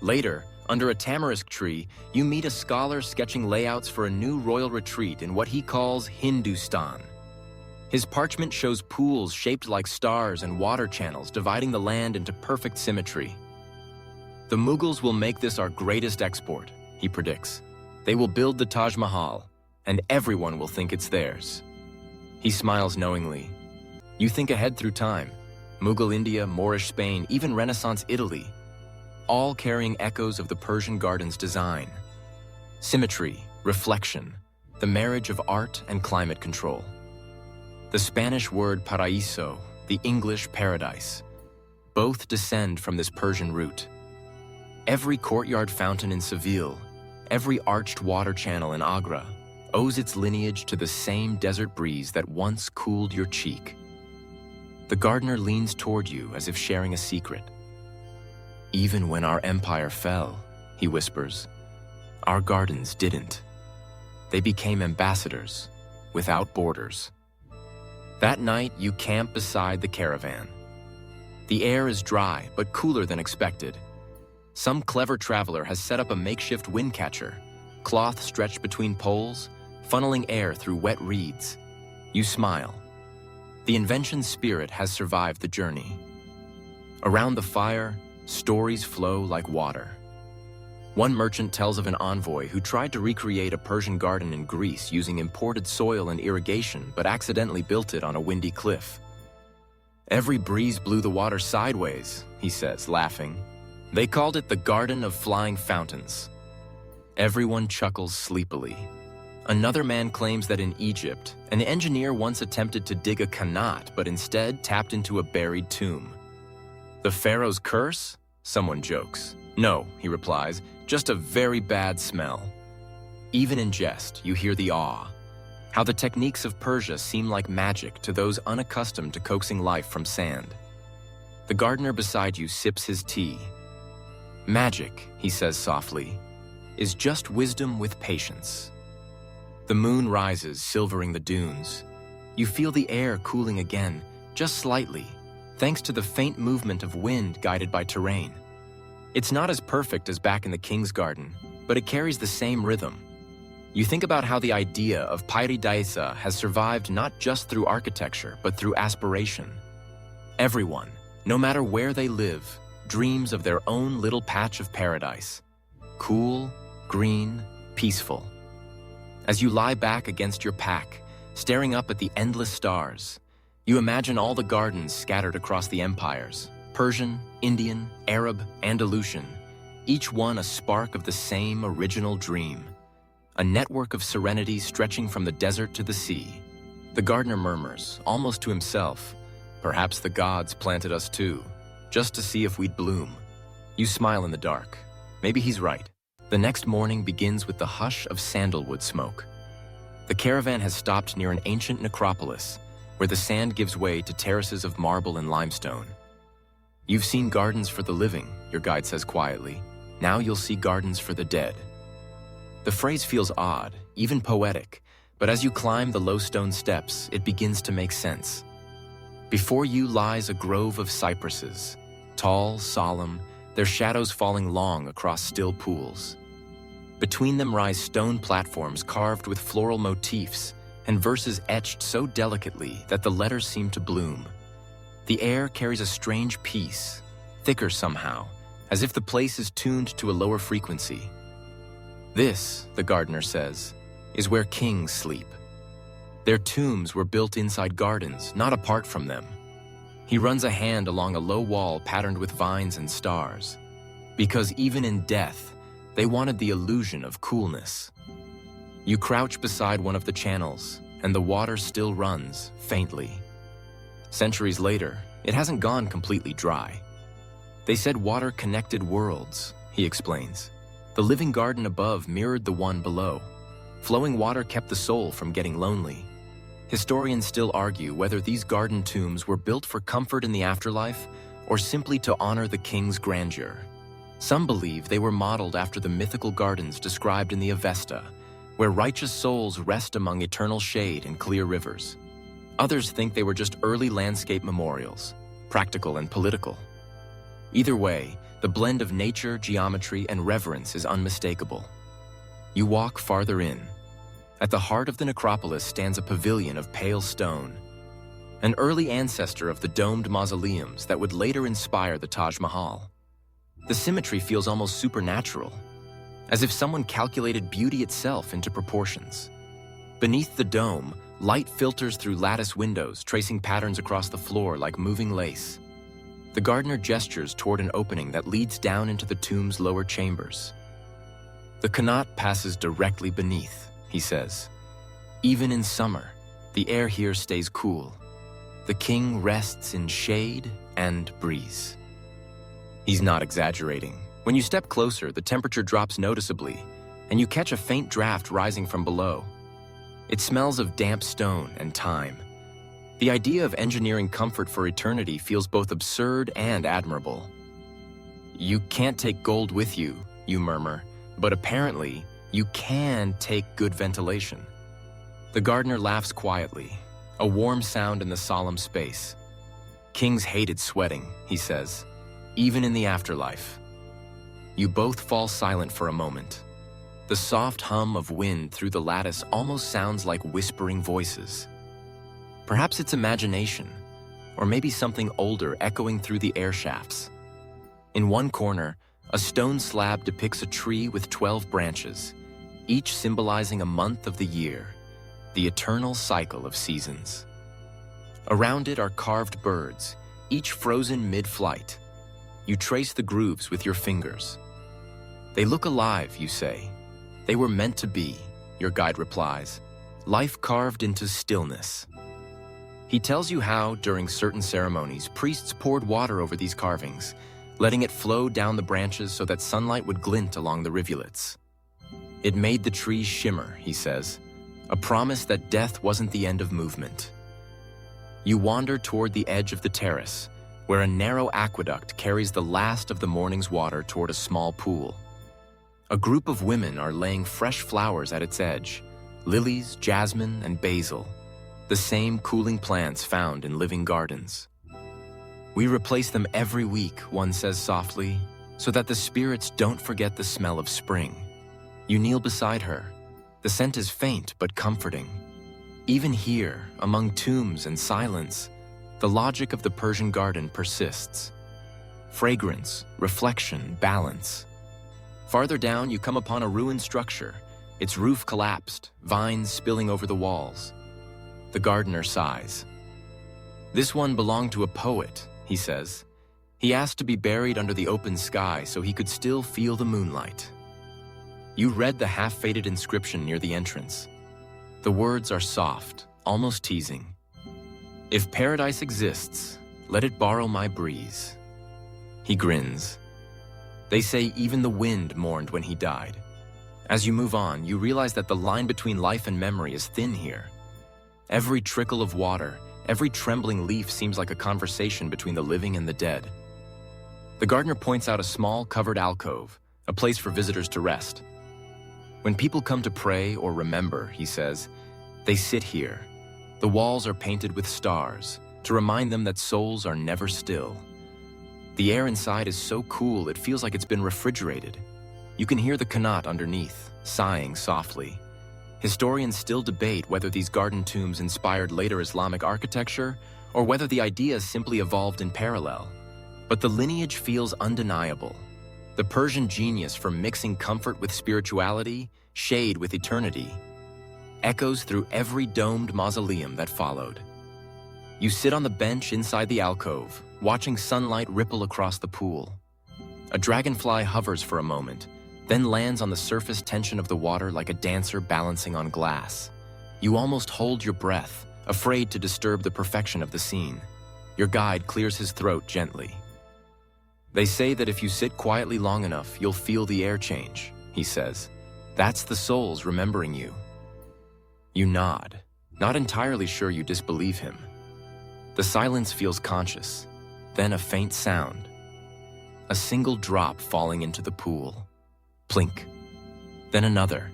Later, under a tamarisk tree, you meet a scholar sketching layouts for a new royal retreat in what he calls Hindustan. His parchment shows pools shaped like stars and water channels dividing the land into perfect symmetry. The Mughals will make this our greatest export, he predicts. They will build the Taj Mahal, and everyone will think it's theirs. He smiles knowingly. You think ahead through time. Mughal India, Moorish Spain, even Renaissance Italy, all carrying echoes of the Persian garden's design. Symmetry, reflection, the marriage of art and climate control. The Spanish word paraíso, the English paradise, both descend from this Persian root. Every courtyard fountain in Seville, every arched water channel in Agra, owes its lineage to the same desert breeze that once cooled your cheek. The gardener leans toward you as if sharing a secret. Even when our empire fell, he whispers, our gardens didn't. They became ambassadors, without borders. That night, you camp beside the caravan. The air is dry, but cooler than expected. Some clever traveler has set up a makeshift wind catcher, cloth stretched between poles, funneling air through wet reeds. You smile. The invention's spirit has survived the journey. Around the fire, stories flow like water. One merchant tells of an envoy who tried to recreate a Persian garden in Greece using imported soil and irrigation, but accidentally built it on a windy cliff. Every breeze blew the water sideways, he says, laughing. They called it the Garden of Flying Fountains. Everyone chuckles sleepily. Another man claims that in Egypt, an engineer once attempted to dig a Qanat, but instead tapped into a buried tomb. The pharaoh's curse? Someone jokes. No, he replies, just a very bad smell. Even in jest, you hear the awe. How the techniques of Persia seem like magic to those unaccustomed to coaxing life from sand. The gardener beside you sips his tea. Magic, he says softly, is just wisdom with patience. The moon rises, silvering the dunes. You feel the air cooling again, just slightly, thanks to the faint movement of wind guided by terrain. It's not as perfect as back in the king's garden, but it carries the same rhythm. You think about how the idea of paradisa has survived not just through architecture, but through aspiration. Everyone, no matter where they live, dreams of their own little patch of paradise. Cool, green, peaceful. As you lie back against your pack, staring up at the endless stars, you imagine all the gardens scattered across the empires, Persian, Indian, Arab, Andalusian, each one a spark of the same original dream. A network of serenity stretching from the desert to the sea. The gardener murmurs, almost to himself, perhaps the gods planted us too, just to see if we'd bloom. You smile in the dark. Maybe he's right. The next morning begins with the hush of sandalwood smoke. The caravan has stopped near an ancient necropolis, where the sand gives way to terraces of marble and limestone. You've seen gardens for the living, your guide says quietly. Now you'll see gardens for the dead. The phrase feels odd, even poetic, but as you climb the low stone steps, it begins to make sense. Before you lies a grove of cypresses, tall, solemn, their shadows falling long across still pools. Between them rise stone platforms carved with floral motifs and verses etched so delicately that the letters seem to bloom. The air carries a strange peace, thicker somehow, as if the place is tuned to a lower frequency. This, the gardener says, is where kings sleep. Their tombs were built inside gardens, not apart from them. He runs a hand along a low wall patterned with vines and stars. Because even in death, they wanted the illusion of coolness. You crouch beside one of the channels, and the water still runs, faintly. Centuries later, it hasn't gone completely dry. They said water connected worlds, he explains. The living garden above mirrored the one below. Flowing water kept the soul from getting lonely. Historians still argue whether these garden tombs were built for comfort in the afterlife or simply to honor the king's grandeur. Some believe they were modeled after the mythical gardens described in the Avesta, where righteous souls rest among eternal shade and clear rivers. Others think they were just early landscape memorials, practical and political. Either way, the blend of nature, geometry, and reverence is unmistakable. You walk farther in. At the heart of the necropolis stands a pavilion of pale stone, an early ancestor of the domed mausoleums that would later inspire the Taj Mahal. The symmetry feels almost supernatural, as if someone calculated beauty itself into proportions. Beneath the dome, light filters through lattice windows, tracing patterns across the floor like moving lace. The gardener gestures toward an opening that leads down into the tomb's lower chambers. The Qanat passes directly beneath, he says. Even in summer, the air here stays cool. The king rests in shade and breeze. He's not exaggerating. When you step closer, the temperature drops noticeably, and you catch a faint draft rising from below. It smells of damp stone and time. The idea of engineering comfort for eternity feels both absurd and admirable. You can't take gold with you, you murmur, but apparently, you can take good ventilation. The gardener laughs quietly, a warm sound in the solemn space. Kings hated sweating, he says, even in the afterlife. You both fall silent for a moment. The soft hum of wind through the lattice almost sounds like whispering voices. Perhaps it's imagination, or maybe something older echoing through the air shafts. In one corner, a stone slab depicts a tree with 12 branches, each symbolizing a month of the year, the eternal cycle of seasons. Around it are carved birds, each frozen mid-flight. You trace the grooves with your fingers. They look alive, you say. They were meant to be, your guide replies, life carved into stillness. He tells you how, during certain ceremonies, priests poured water over these carvings, letting it flow down the branches so that sunlight would glint along the rivulets. It made the trees shimmer, he says, a promise that death wasn't the end of movement. You wander toward the edge of the terrace, where a narrow aqueduct carries the last of the morning's water toward a small pool. A group of women are laying fresh flowers at its edge, lilies, jasmine, and basil, the same cooling plants found in living gardens. We replace them every week, one says softly, so that the spirits don't forget the smell of spring. You kneel beside her. The scent is faint but comforting. Even here, among tombs and silence, the logic of the Persian garden persists. Fragrance, reflection, balance. Farther down, you come upon a ruined structure, its roof collapsed, vines spilling over the walls. The gardener sighs. This one belonged to a poet, he says. He asked to be buried under the open sky so he could still feel the moonlight. You read the half-faded inscription near the entrance. The words are soft, almost teasing. If paradise exists, let it borrow my breeze. He grins. They say even the wind mourned when he died. As you move on, you realize that the line between life and memory is thin here. Every trickle of water, every trembling leaf seems like a conversation between the living and the dead. The gardener points out a small covered alcove, a place for visitors to rest. When people come to pray or remember, he says, they sit here. The walls are painted with stars to remind them that souls are never still. The air inside is so cool it feels like it's been refrigerated. You can hear the Qanat underneath, sighing softly. Historians still debate whether these garden tombs inspired later Islamic architecture or whether the ideas simply evolved in parallel. But the lineage feels undeniable. The Persian genius for mixing comfort with spirituality, shade with eternity, echoes through every domed mausoleum that followed. You sit on the bench inside the alcove, watching sunlight ripple across the pool. A dragonfly hovers for a moment, then lands on the surface tension of the water like a dancer balancing on glass. You almost hold your breath, afraid to disturb the perfection of the scene. Your guide clears his throat gently. They say that if you sit quietly long enough, you'll feel the air change, he says. That's the souls remembering you. You nod, not entirely sure you disbelieve him. The silence feels conscious, then a faint sound. A single drop falling into the pool. Plink. Then another.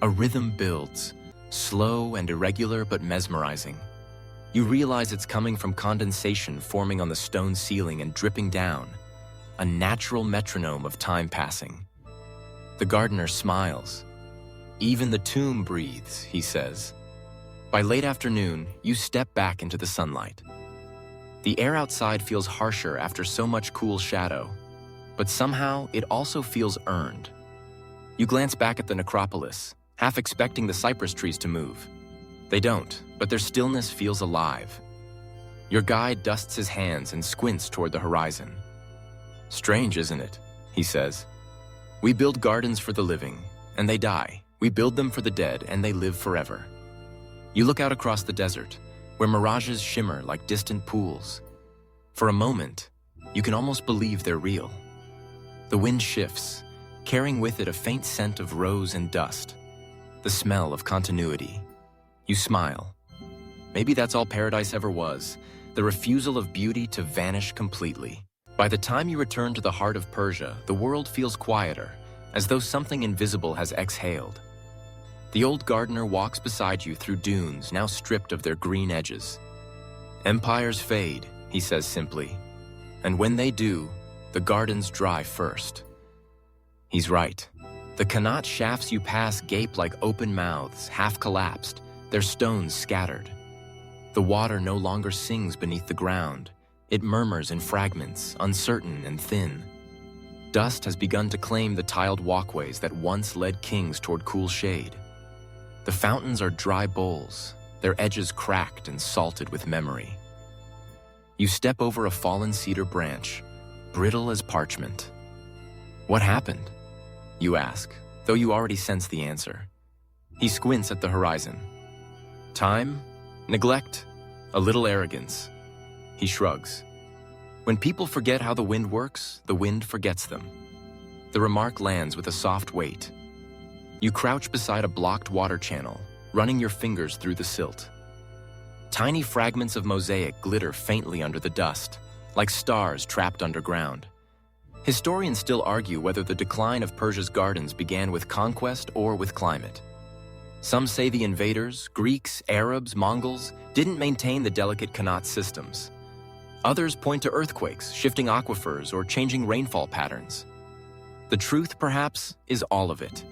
A rhythm builds, slow and irregular but mesmerizing. You realize it's coming from condensation forming on the stone ceiling and dripping down, a natural metronome of time passing. The gardener smiles. Even the tomb breathes, he says. By late afternoon, you step back into the sunlight. The air outside feels harsher after so much cool shadow, but somehow it also feels earned. You glance back at the necropolis, half expecting the cypress trees to move. They don't, but their stillness feels alive. Your guide dusts his hands and squints toward the horizon. Strange, isn't it? He says. We build gardens for the living, and they die. We build them for the dead, and they live forever. You look out across the desert, where mirages shimmer like distant pools. For a moment, you can almost believe they're real. The wind shifts, carrying with it a faint scent of rose and dust, the smell of continuity. You smile. Maybe that's all paradise ever was, the refusal of beauty to vanish completely. By the time you return to the heart of Persia, the world feels quieter, as though something invisible has exhaled. The old gardener walks beside you through dunes now stripped of their green edges. Empires fade, he says simply, and when they do, the gardens dry first. He's right. The Qanat shafts you pass gape like open mouths, half collapsed, their stones scattered. The water no longer sings beneath the ground. It murmurs in fragments, uncertain and thin. Dust has begun to claim the tiled walkways that once led kings toward cool shade. The fountains are dry bowls, their edges cracked and salted with memory. You step over a fallen cedar branch, brittle as parchment. What happened? You ask, though you already sense the answer. He squints at the horizon. Time, neglect, a little arrogance. He shrugs. When people forget how the wind works, the wind forgets them. The remark lands with a soft weight. You crouch beside a blocked water channel, running your fingers through the silt. Tiny fragments of mosaic glitter faintly under the dust, like stars trapped underground. Historians still argue whether the decline of Persia's gardens began with conquest or with climate. Some say the invaders, Greeks, Arabs, Mongols, didn't maintain the delicate Qanat systems. Others point to earthquakes, shifting aquifers, or changing rainfall patterns. The truth, perhaps, is all of it.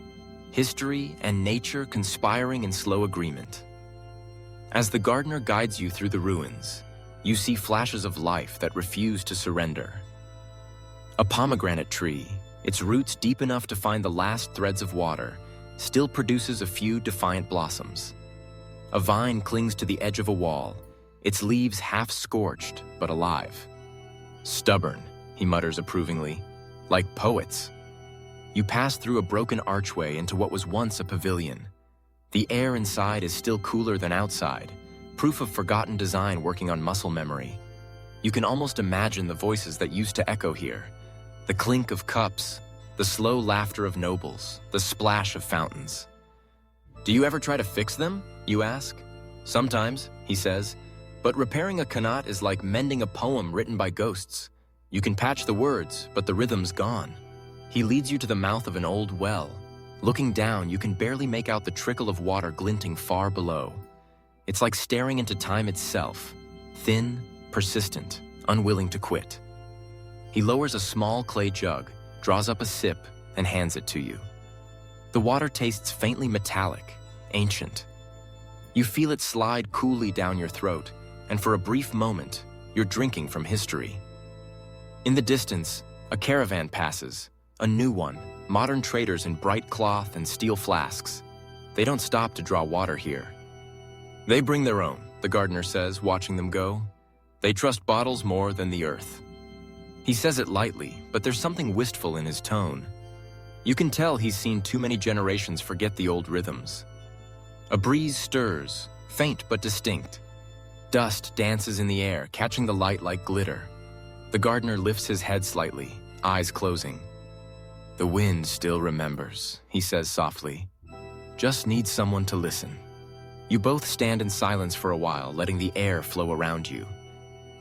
History and nature conspiring in slow agreement. As the gardener guides you through the ruins, you see flashes of life that refuse to surrender. A pomegranate tree, its roots deep enough to find the last threads of water, still produces a few defiant blossoms. A vine clings to the edge of a wall, its leaves half scorched but alive. Stubborn, he mutters approvingly, like poets. You pass through a broken archway into what was once a pavilion. The air inside is still cooler than outside, proof of forgotten design working on muscle memory. You can almost imagine the voices that used to echo here. The clink of cups, the slow laughter of nobles, the splash of fountains. Do you ever try to fix them? You ask. Sometimes, he says, but repairing a Qanat is like mending a poem written by ghosts. You can patch the words, but the rhythm's gone. He leads you to the mouth of an old well. Looking down, you can barely make out the trickle of water glinting far below. It's like staring into time itself, thin, persistent, unwilling to quit. He lowers a small clay jug, draws up a sip, and hands it to you. The water tastes faintly metallic, ancient. You feel it slide coolly down your throat, and for a brief moment, you're drinking from history. In the distance, a caravan passes, a new one, modern traders in bright cloth and steel flasks. They don't stop to draw water here. They bring their own, the gardener says, watching them go. They trust bottles more than the earth. He says it lightly, but there's something wistful in his tone. You can tell he's seen too many generations forget the old rhythms. A breeze stirs, faint but distinct. Dust dances in the air, catching the light like glitter. The gardener lifts his head slightly, eyes closing. The wind still remembers, he says softly. Just needs someone to listen. You both stand in silence for a while, letting the air flow around you.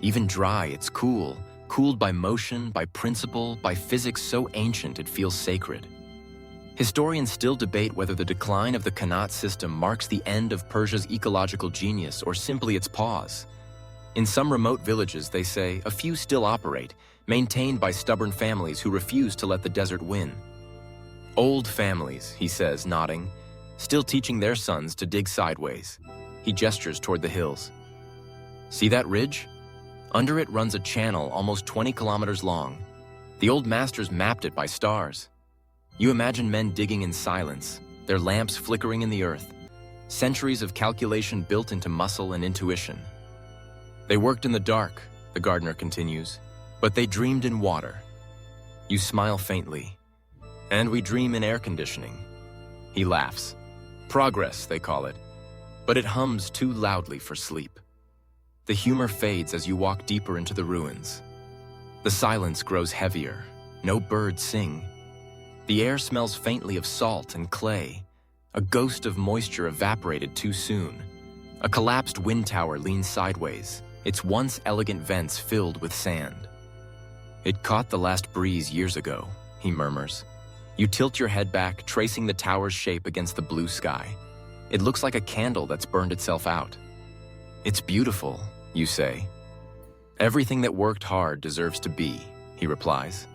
Even dry, it's cool, cooled by motion, by principle, by physics so ancient it feels sacred. Historians still debate whether the decline of the Qanat system marks the end of Persia's ecological genius or simply its pause. In some remote villages, they say, a few still operate, maintained by stubborn families who refuse to let the desert win. Old families, he says, nodding, still teaching their sons to dig sideways. He gestures toward the hills. See that ridge? Under it runs a channel almost 20 kilometers long. The old masters mapped it by stars. You imagine men digging in silence, their lamps flickering in the earth, centuries of calculation built into muscle and intuition. They worked in the dark, the gardener continues, but they dreamed in water. You smile faintly. And we dream in air conditioning. He laughs. Progress, they call it, but it hums too loudly for sleep. The humor fades as you walk deeper into the ruins. The silence grows heavier. No birds sing. The air smells faintly of salt and clay. A ghost of moisture evaporated too soon. A collapsed wind tower leans sideways, its once elegant vents filled with sand. It caught the last breeze years ago, he murmurs. You tilt your head back, tracing the tower's shape against the blue sky. It looks like a candle that's burned itself out. It's beautiful, you say. Everything that worked hard deserves to be, he replies.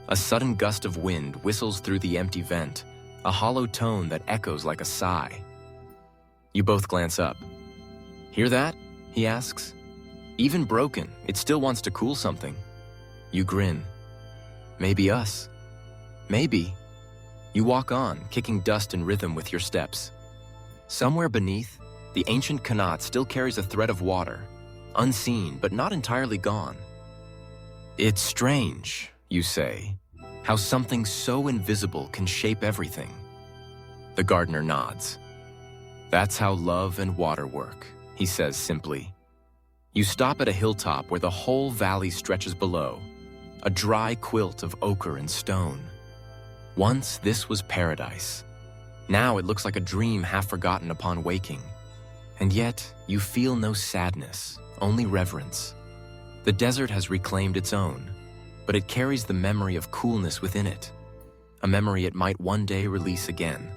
A sudden gust of wind whistles through the empty vent, a hollow tone that echoes like a sigh. You both glance up. "Hear that?" he asks. "Even broken, it still wants to cool something." You grin. "Maybe us. Maybe." You walk on, kicking dust in rhythm with your steps. Somewhere beneath, the ancient Qanat still carries a thread of water, unseen but not entirely gone. "It's strange," you say, "how something so invisible can shape everything." The gardener nods. "That's how love and water work," he says simply. You stop at a hilltop where the whole valley stretches below, a dry quilt of ochre and stone. Once this was paradise. Now it looks like a dream half forgotten upon waking. And yet, you feel no sadness, only reverence. The desert has reclaimed its own, but it carries the memory of coolness within it, a memory it might one day release again.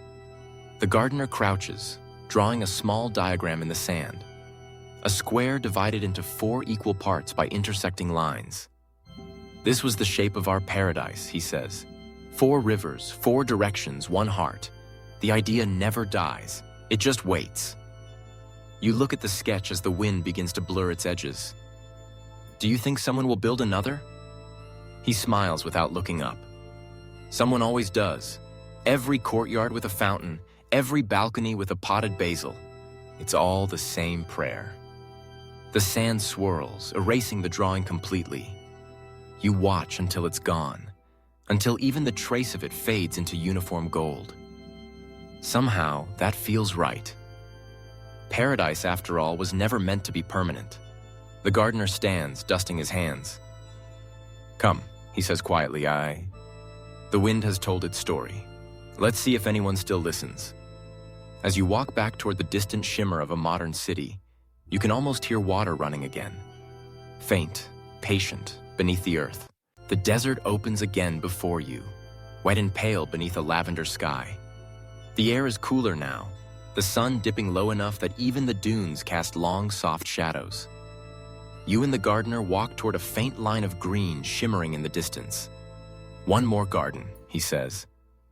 The gardener crouches, drawing a small diagram in the sand, a square divided into 4 equal parts by intersecting lines. "This was the shape of our paradise," he says. 4 rivers, 4 directions, 1 heart. The idea never dies, it just waits. You look at the sketch as the wind begins to blur its edges. "Do you think someone will build another?" He smiles without looking up. "Someone always does. Every courtyard with a fountain, every balcony with a potted basil. It's all the same prayer." The sand swirls, erasing the drawing completely. You watch until it's gone, until even the trace of it fades into uniform gold. Somehow, that feels right. Paradise, after all, was never meant to be permanent. The gardener stands, dusting his hands. "Come," he says quietly, The wind has told its story. Let's see if anyone still listens." As you walk back toward the distant shimmer of a modern city, you can almost hear water running again. Faint, patient, beneath the earth. The desert opens again before you, wet and pale beneath a lavender sky. The air is cooler now, the sun dipping low enough that even the dunes cast long, soft shadows. You and the gardener walk toward a faint line of green shimmering in the distance. "One more garden," he says.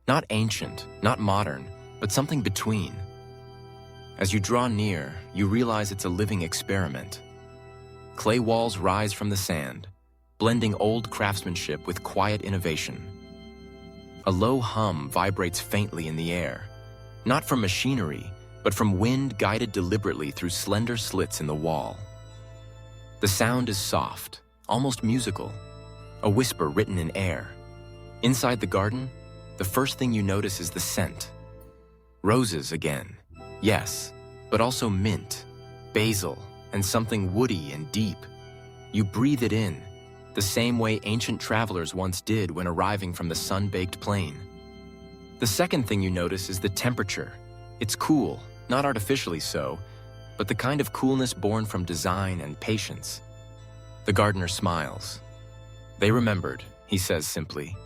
Not ancient, not modern, but something between. As you draw near, you realize it's a living experiment. Clay walls rise from the sand, blending old craftsmanship with quiet innovation. A low hum vibrates faintly in the air, not from machinery, but from wind guided deliberately through slender slits in the wall. The sound is soft, almost musical, a whisper written in air. Inside the garden, the first thing you notice is the scent. Roses again, yes, but also mint, basil, and something woody and deep. You breathe it in, the same way ancient travelers once did when arriving from the sun-baked plain. The second thing you notice is the temperature. It's cool, not artificially so, but the kind of coolness born from design and patience. The gardener smiles. "They remembered," he says simply.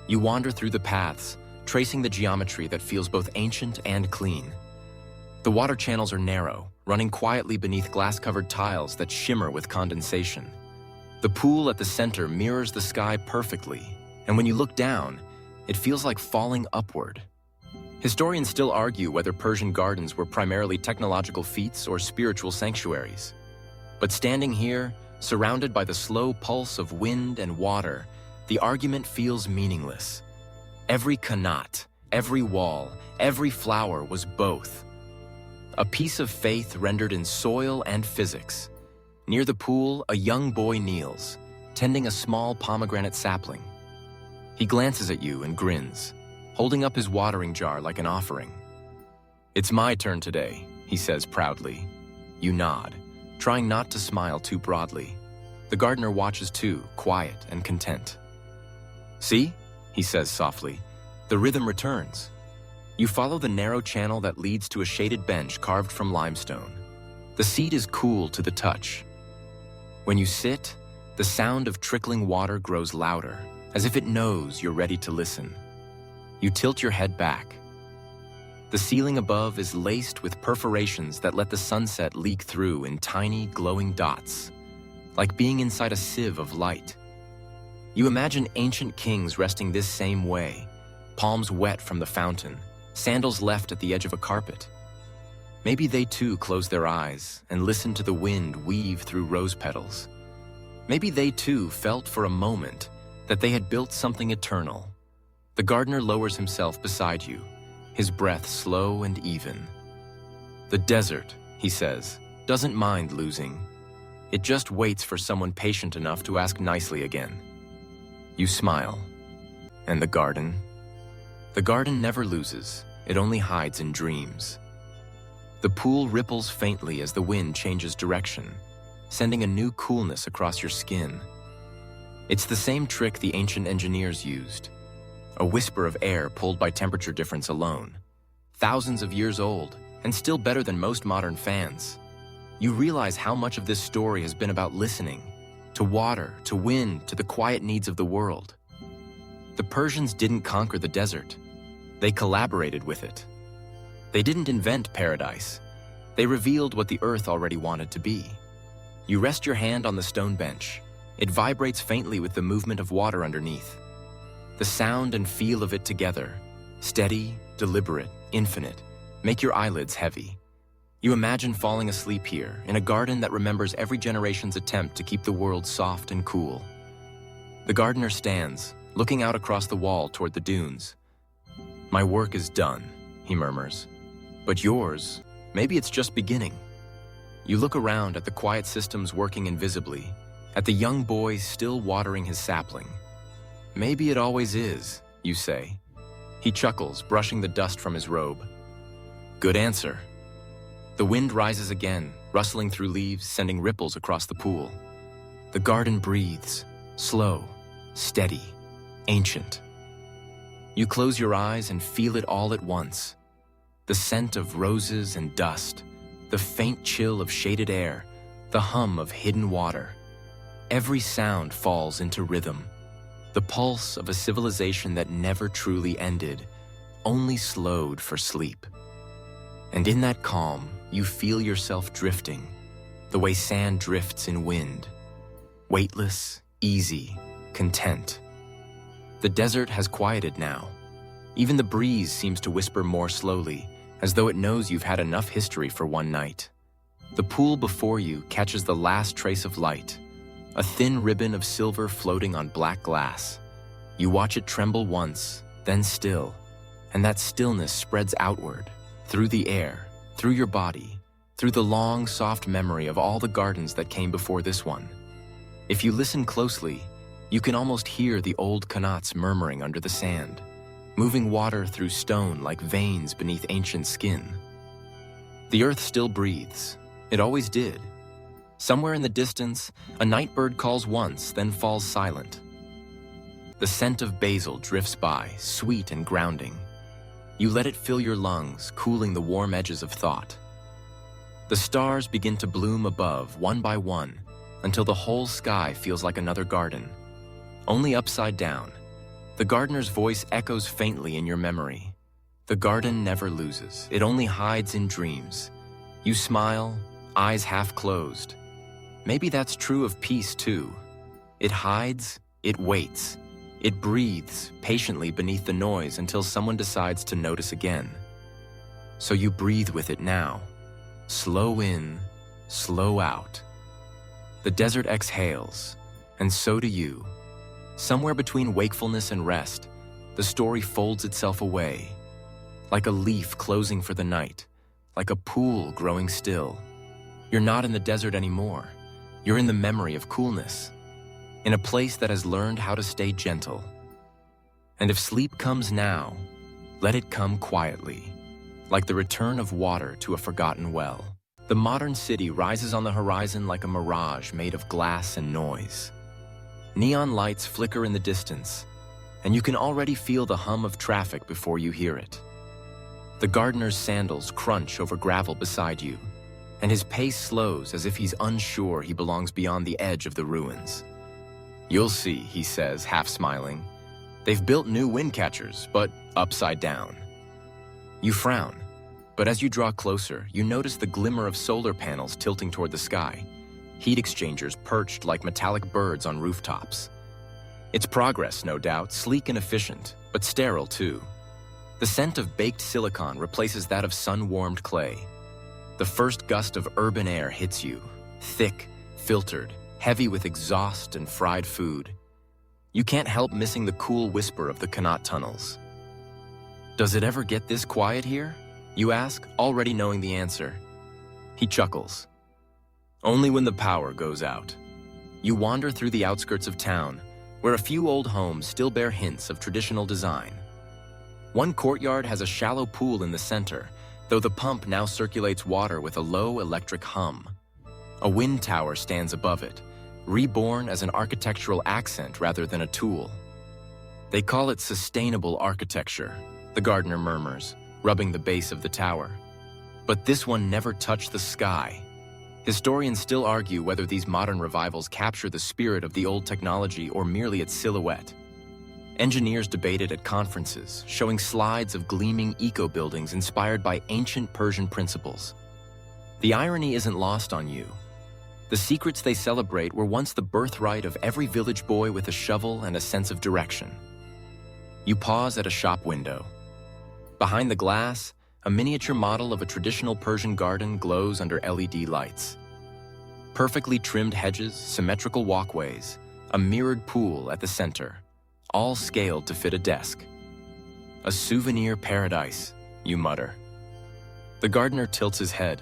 You wander through the paths, tracing the geometry that feels both ancient and clean. The water channels are narrow, running quietly beneath glass-covered tiles that shimmer with condensation. The pool at the center mirrors the sky perfectly, and when you look down, it feels like falling upward. Historians still argue whether Persian gardens were primarily technological feats or spiritual sanctuaries. But standing here, surrounded by the slow pulse of wind and water, the argument feels meaningless. Every Qanat, every wall, every flower was both. A piece of faith rendered in soil and physics. Near the pool, a young boy kneels, tending a small pomegranate sapling. He glances at you and grins, holding up his watering jar like an offering. "It's my turn today," he says proudly. You nod, trying not to smile too broadly. The gardener watches too, quiet and content. "See?" he says softly. The rhythm returns. You follow the narrow channel that leads to a shaded bench carved from limestone. The seat is cool to the touch. When you sit, the sound of trickling water grows louder, as if it knows you're ready to listen. You tilt your head back. The ceiling above is laced with perforations that let the sunset leak through in tiny, glowing dots, like being inside a sieve of light. You imagine ancient kings resting this same way, palms wet from the fountain, sandals left at the edge of a carpet. Maybe they too close their eyes and listen to the wind weave through rose petals. Maybe they too felt for a moment that they had built something eternal. The gardener lowers himself beside you, his breath slow and even. The desert, he says, doesn't mind losing. It just waits for someone patient enough to ask nicely again. You smile. And the garden? The garden never loses. It only hides in dreams. The pool ripples faintly as the wind changes direction, sending a new coolness across your skin. It's the same trick the ancient engineers used, a whisper of air pulled by temperature difference alone. Thousands of years old, and still better than most modern fans. You realize how much of this story has been about listening, to water, to wind, to the quiet needs of the world. The Persians didn't conquer the desert. They collaborated with it. They didn't invent paradise. They revealed what the earth already wanted to be. You rest your hand on the stone bench. It vibrates faintly with the movement of water underneath. The sound and feel of it together, steady, deliberate, infinite, make your eyelids heavy. You imagine falling asleep here, in a garden that remembers every generation's attempt to keep the world soft and cool. The gardener stands, looking out across the wall toward the dunes. "My work is done," he murmurs. "But yours, maybe it's just beginning." You look around at the quiet systems working invisibly, at the young boy still watering his sapling. "Maybe it always is," you say. He chuckles, brushing the dust from his robe. "Good answer." The wind rises again, rustling through leaves, sending ripples across the pool. The garden breathes, slow, steady, ancient. You close your eyes and feel it all at once. The scent of roses and dust, the faint chill of shaded air, the hum of hidden water. Every sound falls into rhythm, the pulse of a civilization that never truly ended, only slowed for sleep. And in that calm, you feel yourself drifting, the way sand drifts in wind. Weightless, easy, content. The desert has quieted now. Even the breeze seems to whisper more slowly, as though it knows you've had enough history for one night. The pool before you catches the last trace of light, a thin ribbon of silver floating on black glass. You watch it tremble once, then still, and that stillness spreads outward, through the air, through your body, through the long, soft memory of all the gardens that came before this one. If you listen closely, you can almost hear the old Qanats murmuring under the sand, moving water through stone like veins beneath ancient skin. The earth still breathes. It always did. Somewhere in the distance, a night bird calls once, then falls silent. The scent of basil drifts by, sweet and grounding. You let it fill your lungs, cooling the warm edges of thought. The stars begin to bloom above, one by one, until the whole sky feels like another garden, only upside down. The gardener's voice echoes faintly in your memory. The garden never loses. It only hides in dreams. You smile, eyes half closed. Maybe that's true of peace too. It hides, it waits. It breathes patiently beneath the noise until someone decides to notice again. So you breathe with it now. Slow in, slow out. The desert exhales, and so do you. Somewhere between wakefulness and rest, the story folds itself away, like a leaf closing for the night, like a pool growing still. You're not in the desert anymore. You're in the memory of coolness, in a place that has learned how to stay gentle. And if sleep comes now, let it come quietly, like the return of water to a forgotten well. The modern city rises on the horizon like a mirage made of glass and noise. Neon lights flicker in the distance, and you can already feel the hum of traffic before you hear it. The gardener's sandals crunch over gravel beside you, and his pace slows as if he's unsure he belongs beyond the edge of the ruins. "You'll see," he says, half smiling. "They've built new wind catchers, but upside down." You frown, but as you draw closer, you notice the glimmer of solar panels tilting toward the sky, heat exchangers perched like metallic birds on rooftops. It's progress, no doubt, sleek and efficient, but sterile too. The scent of baked silicon replaces that of sun-warmed clay. The first gust of urban air hits you, thick, filtered, heavy with exhaust and fried food. You can't help missing the cool whisper of the Qanat tunnels. Does it ever get this quiet here? You ask, already knowing the answer. He chuckles. Only when the power goes out. You wander through the outskirts of town, where a few old homes still bear hints of traditional design. One courtyard has a shallow pool in the center, though the pump now circulates water with a low electric hum. A wind tower stands above it, reborn as an architectural accent rather than a tool. They call it sustainable architecture, the gardener murmurs, rubbing the base of the tower. But this one never touched the sky. Historians still argue whether these modern revivals capture the spirit of the old technology or merely its silhouette. Engineers debate it at conferences, showing slides of gleaming eco-buildings inspired by ancient Persian principles. The irony isn't lost on you. The secrets they celebrate were once the birthright of every village boy with a shovel and a sense of direction. You pause at a shop window. Behind the glass, a miniature model of a traditional Persian garden glows under LED lights. Perfectly trimmed hedges, symmetrical walkways, a mirrored pool at the center, all scaled to fit a desk. A souvenir paradise, you mutter. The gardener tilts his head.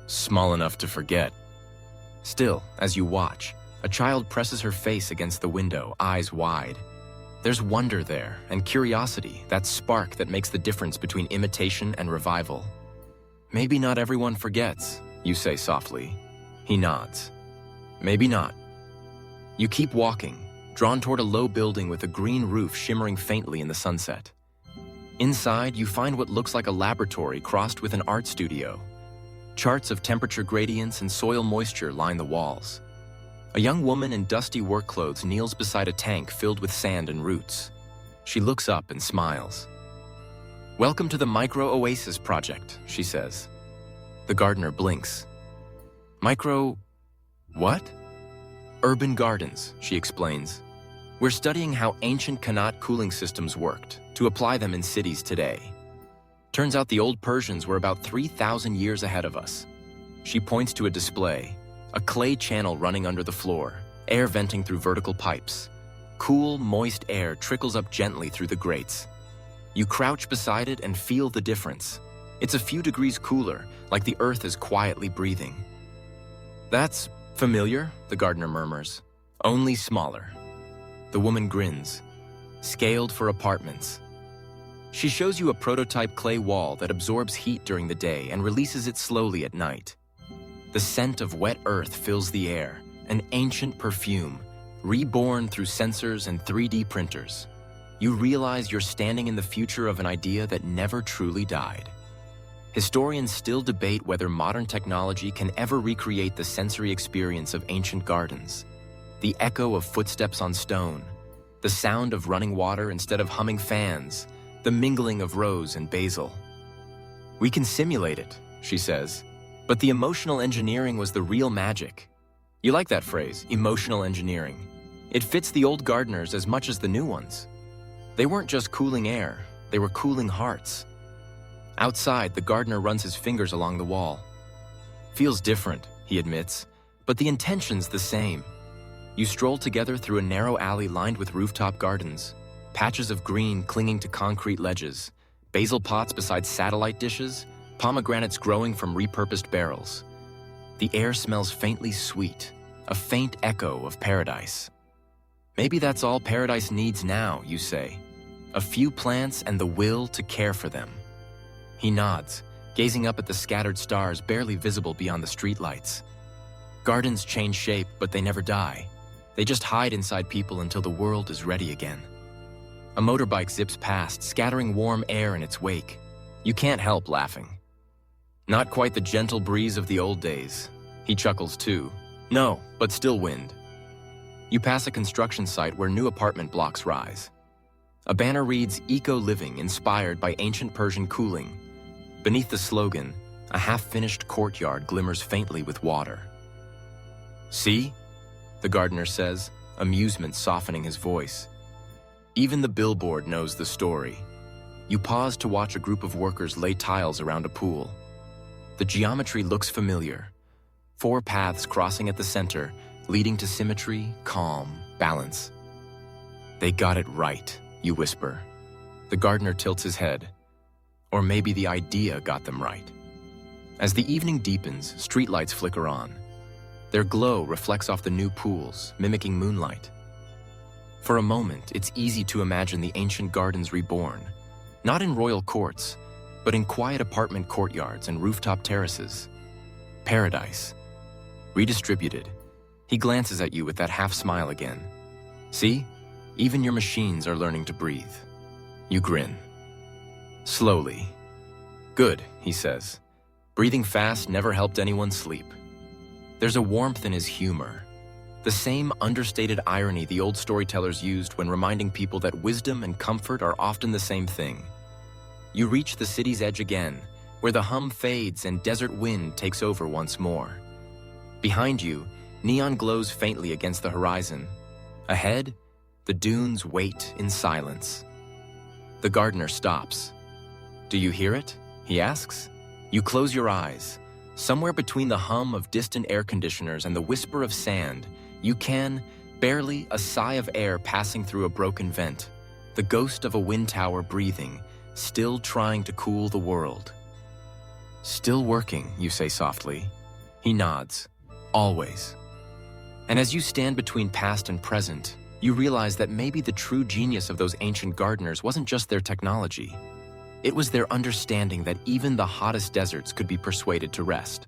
Small enough to forget. Still, as you watch, a child presses her face against the window, eyes wide. There's wonder there, and curiosity, that spark that makes the difference between imitation and revival. Maybe not everyone forgets, you say softly. He nods. Maybe not. You keep walking, drawn toward a low building with a green roof shimmering faintly in the sunset. Inside, you find what looks like a laboratory crossed with an art studio. Charts of temperature gradients and soil moisture line the walls. A young woman in dusty work clothes kneels beside a tank filled with sand and roots. She looks up and smiles. Welcome to the Micro Oases project, she says. The gardener blinks. Micro... what? Urban gardens, she explains. We're studying how ancient Qanat cooling systems worked to apply them in cities today. Turns out the old Persians were about 3,000 years ahead of us. She points to a display. A clay channel running under the floor, air venting through vertical pipes. Cool, moist air trickles up gently through the grates. You crouch beside it and feel the difference. It's a few degrees cooler, like the earth is quietly breathing. That's familiar, the gardener murmurs. Only smaller. The woman grins. Scaled for apartments. She shows you a prototype clay wall that absorbs heat during the day and releases it slowly at night. The scent of wet earth fills the air, an ancient perfume, reborn through sensors and 3D printers. You realize you're standing in the future of an idea that never truly died. Historians still debate whether modern technology can ever recreate the sensory experience of ancient gardens. The echo of footsteps on stone, the sound of running water instead of humming fans, the mingling of rose and basil. We can simulate it, she says. But the emotional engineering was the real magic. You like that phrase, emotional engineering. It fits the old gardeners as much as the new ones. They weren't just cooling air, they were cooling hearts. Outside, the gardener runs his fingers along the wall. Feels different, he admits, but the intention's the same. You stroll together through a narrow alley lined with rooftop gardens, patches of green clinging to concrete ledges, basil pots beside satellite dishes, pomegranates growing from repurposed barrels. The air smells faintly sweet, a faint echo of paradise. Maybe that's all paradise needs now, you say. A few plants and the will to care for them. He nods, gazing up at the scattered stars barely visible beyond the streetlights. Gardens change shape, but they never die. They just hide inside people until the world is ready again. A motorbike zips past, scattering warm air in its wake. You can't help laughing. Not quite the gentle breeze of the old days. He chuckles too. No, but still wind. You pass a construction site where new apartment blocks rise. A banner reads, Eco-living inspired by ancient Persian cooling. Beneath the slogan, a half-finished courtyard glimmers faintly with water. See? The gardener says, amusement softening his voice. Even the billboard knows the story. You pause to watch a group of workers lay tiles around a pool. The geometry looks familiar. 4 paths crossing at the center, leading to symmetry, calm, balance. They got it right, you whisper. The gardener tilts his head. Or maybe the idea got them right. As the evening deepens, streetlights flicker on. Their glow reflects off the new pools, mimicking moonlight. For a moment, it's easy to imagine the ancient gardens reborn, not in royal courts, but in quiet apartment courtyards and rooftop terraces. Paradise. Redistributed. He glances at you with that half-smile again. See? Even your machines are learning to breathe. You grin. Slowly. Good, he says. Breathing fast never helped anyone sleep. There's a warmth in his humor. The same understated irony the old storytellers used when reminding people that wisdom and comfort are often the same thing. You reach the city's edge again, where the hum fades and desert wind takes over once more. Behind you, neon glows faintly against the horizon. Ahead, the dunes wait in silence. The gardener stops. Do you hear it? He asks. You close your eyes. Somewhere between the hum of distant air conditioners and the whisper of sand, you can, barely a sigh of air passing through a broken vent, the ghost of a wind tower breathing, still trying to cool the world. Still working, you say softly. He nods. Always. And as you stand between past and present, you realize that maybe the true genius of those ancient gardeners wasn't just their technology. It was their understanding that even the hottest deserts could be persuaded to rest.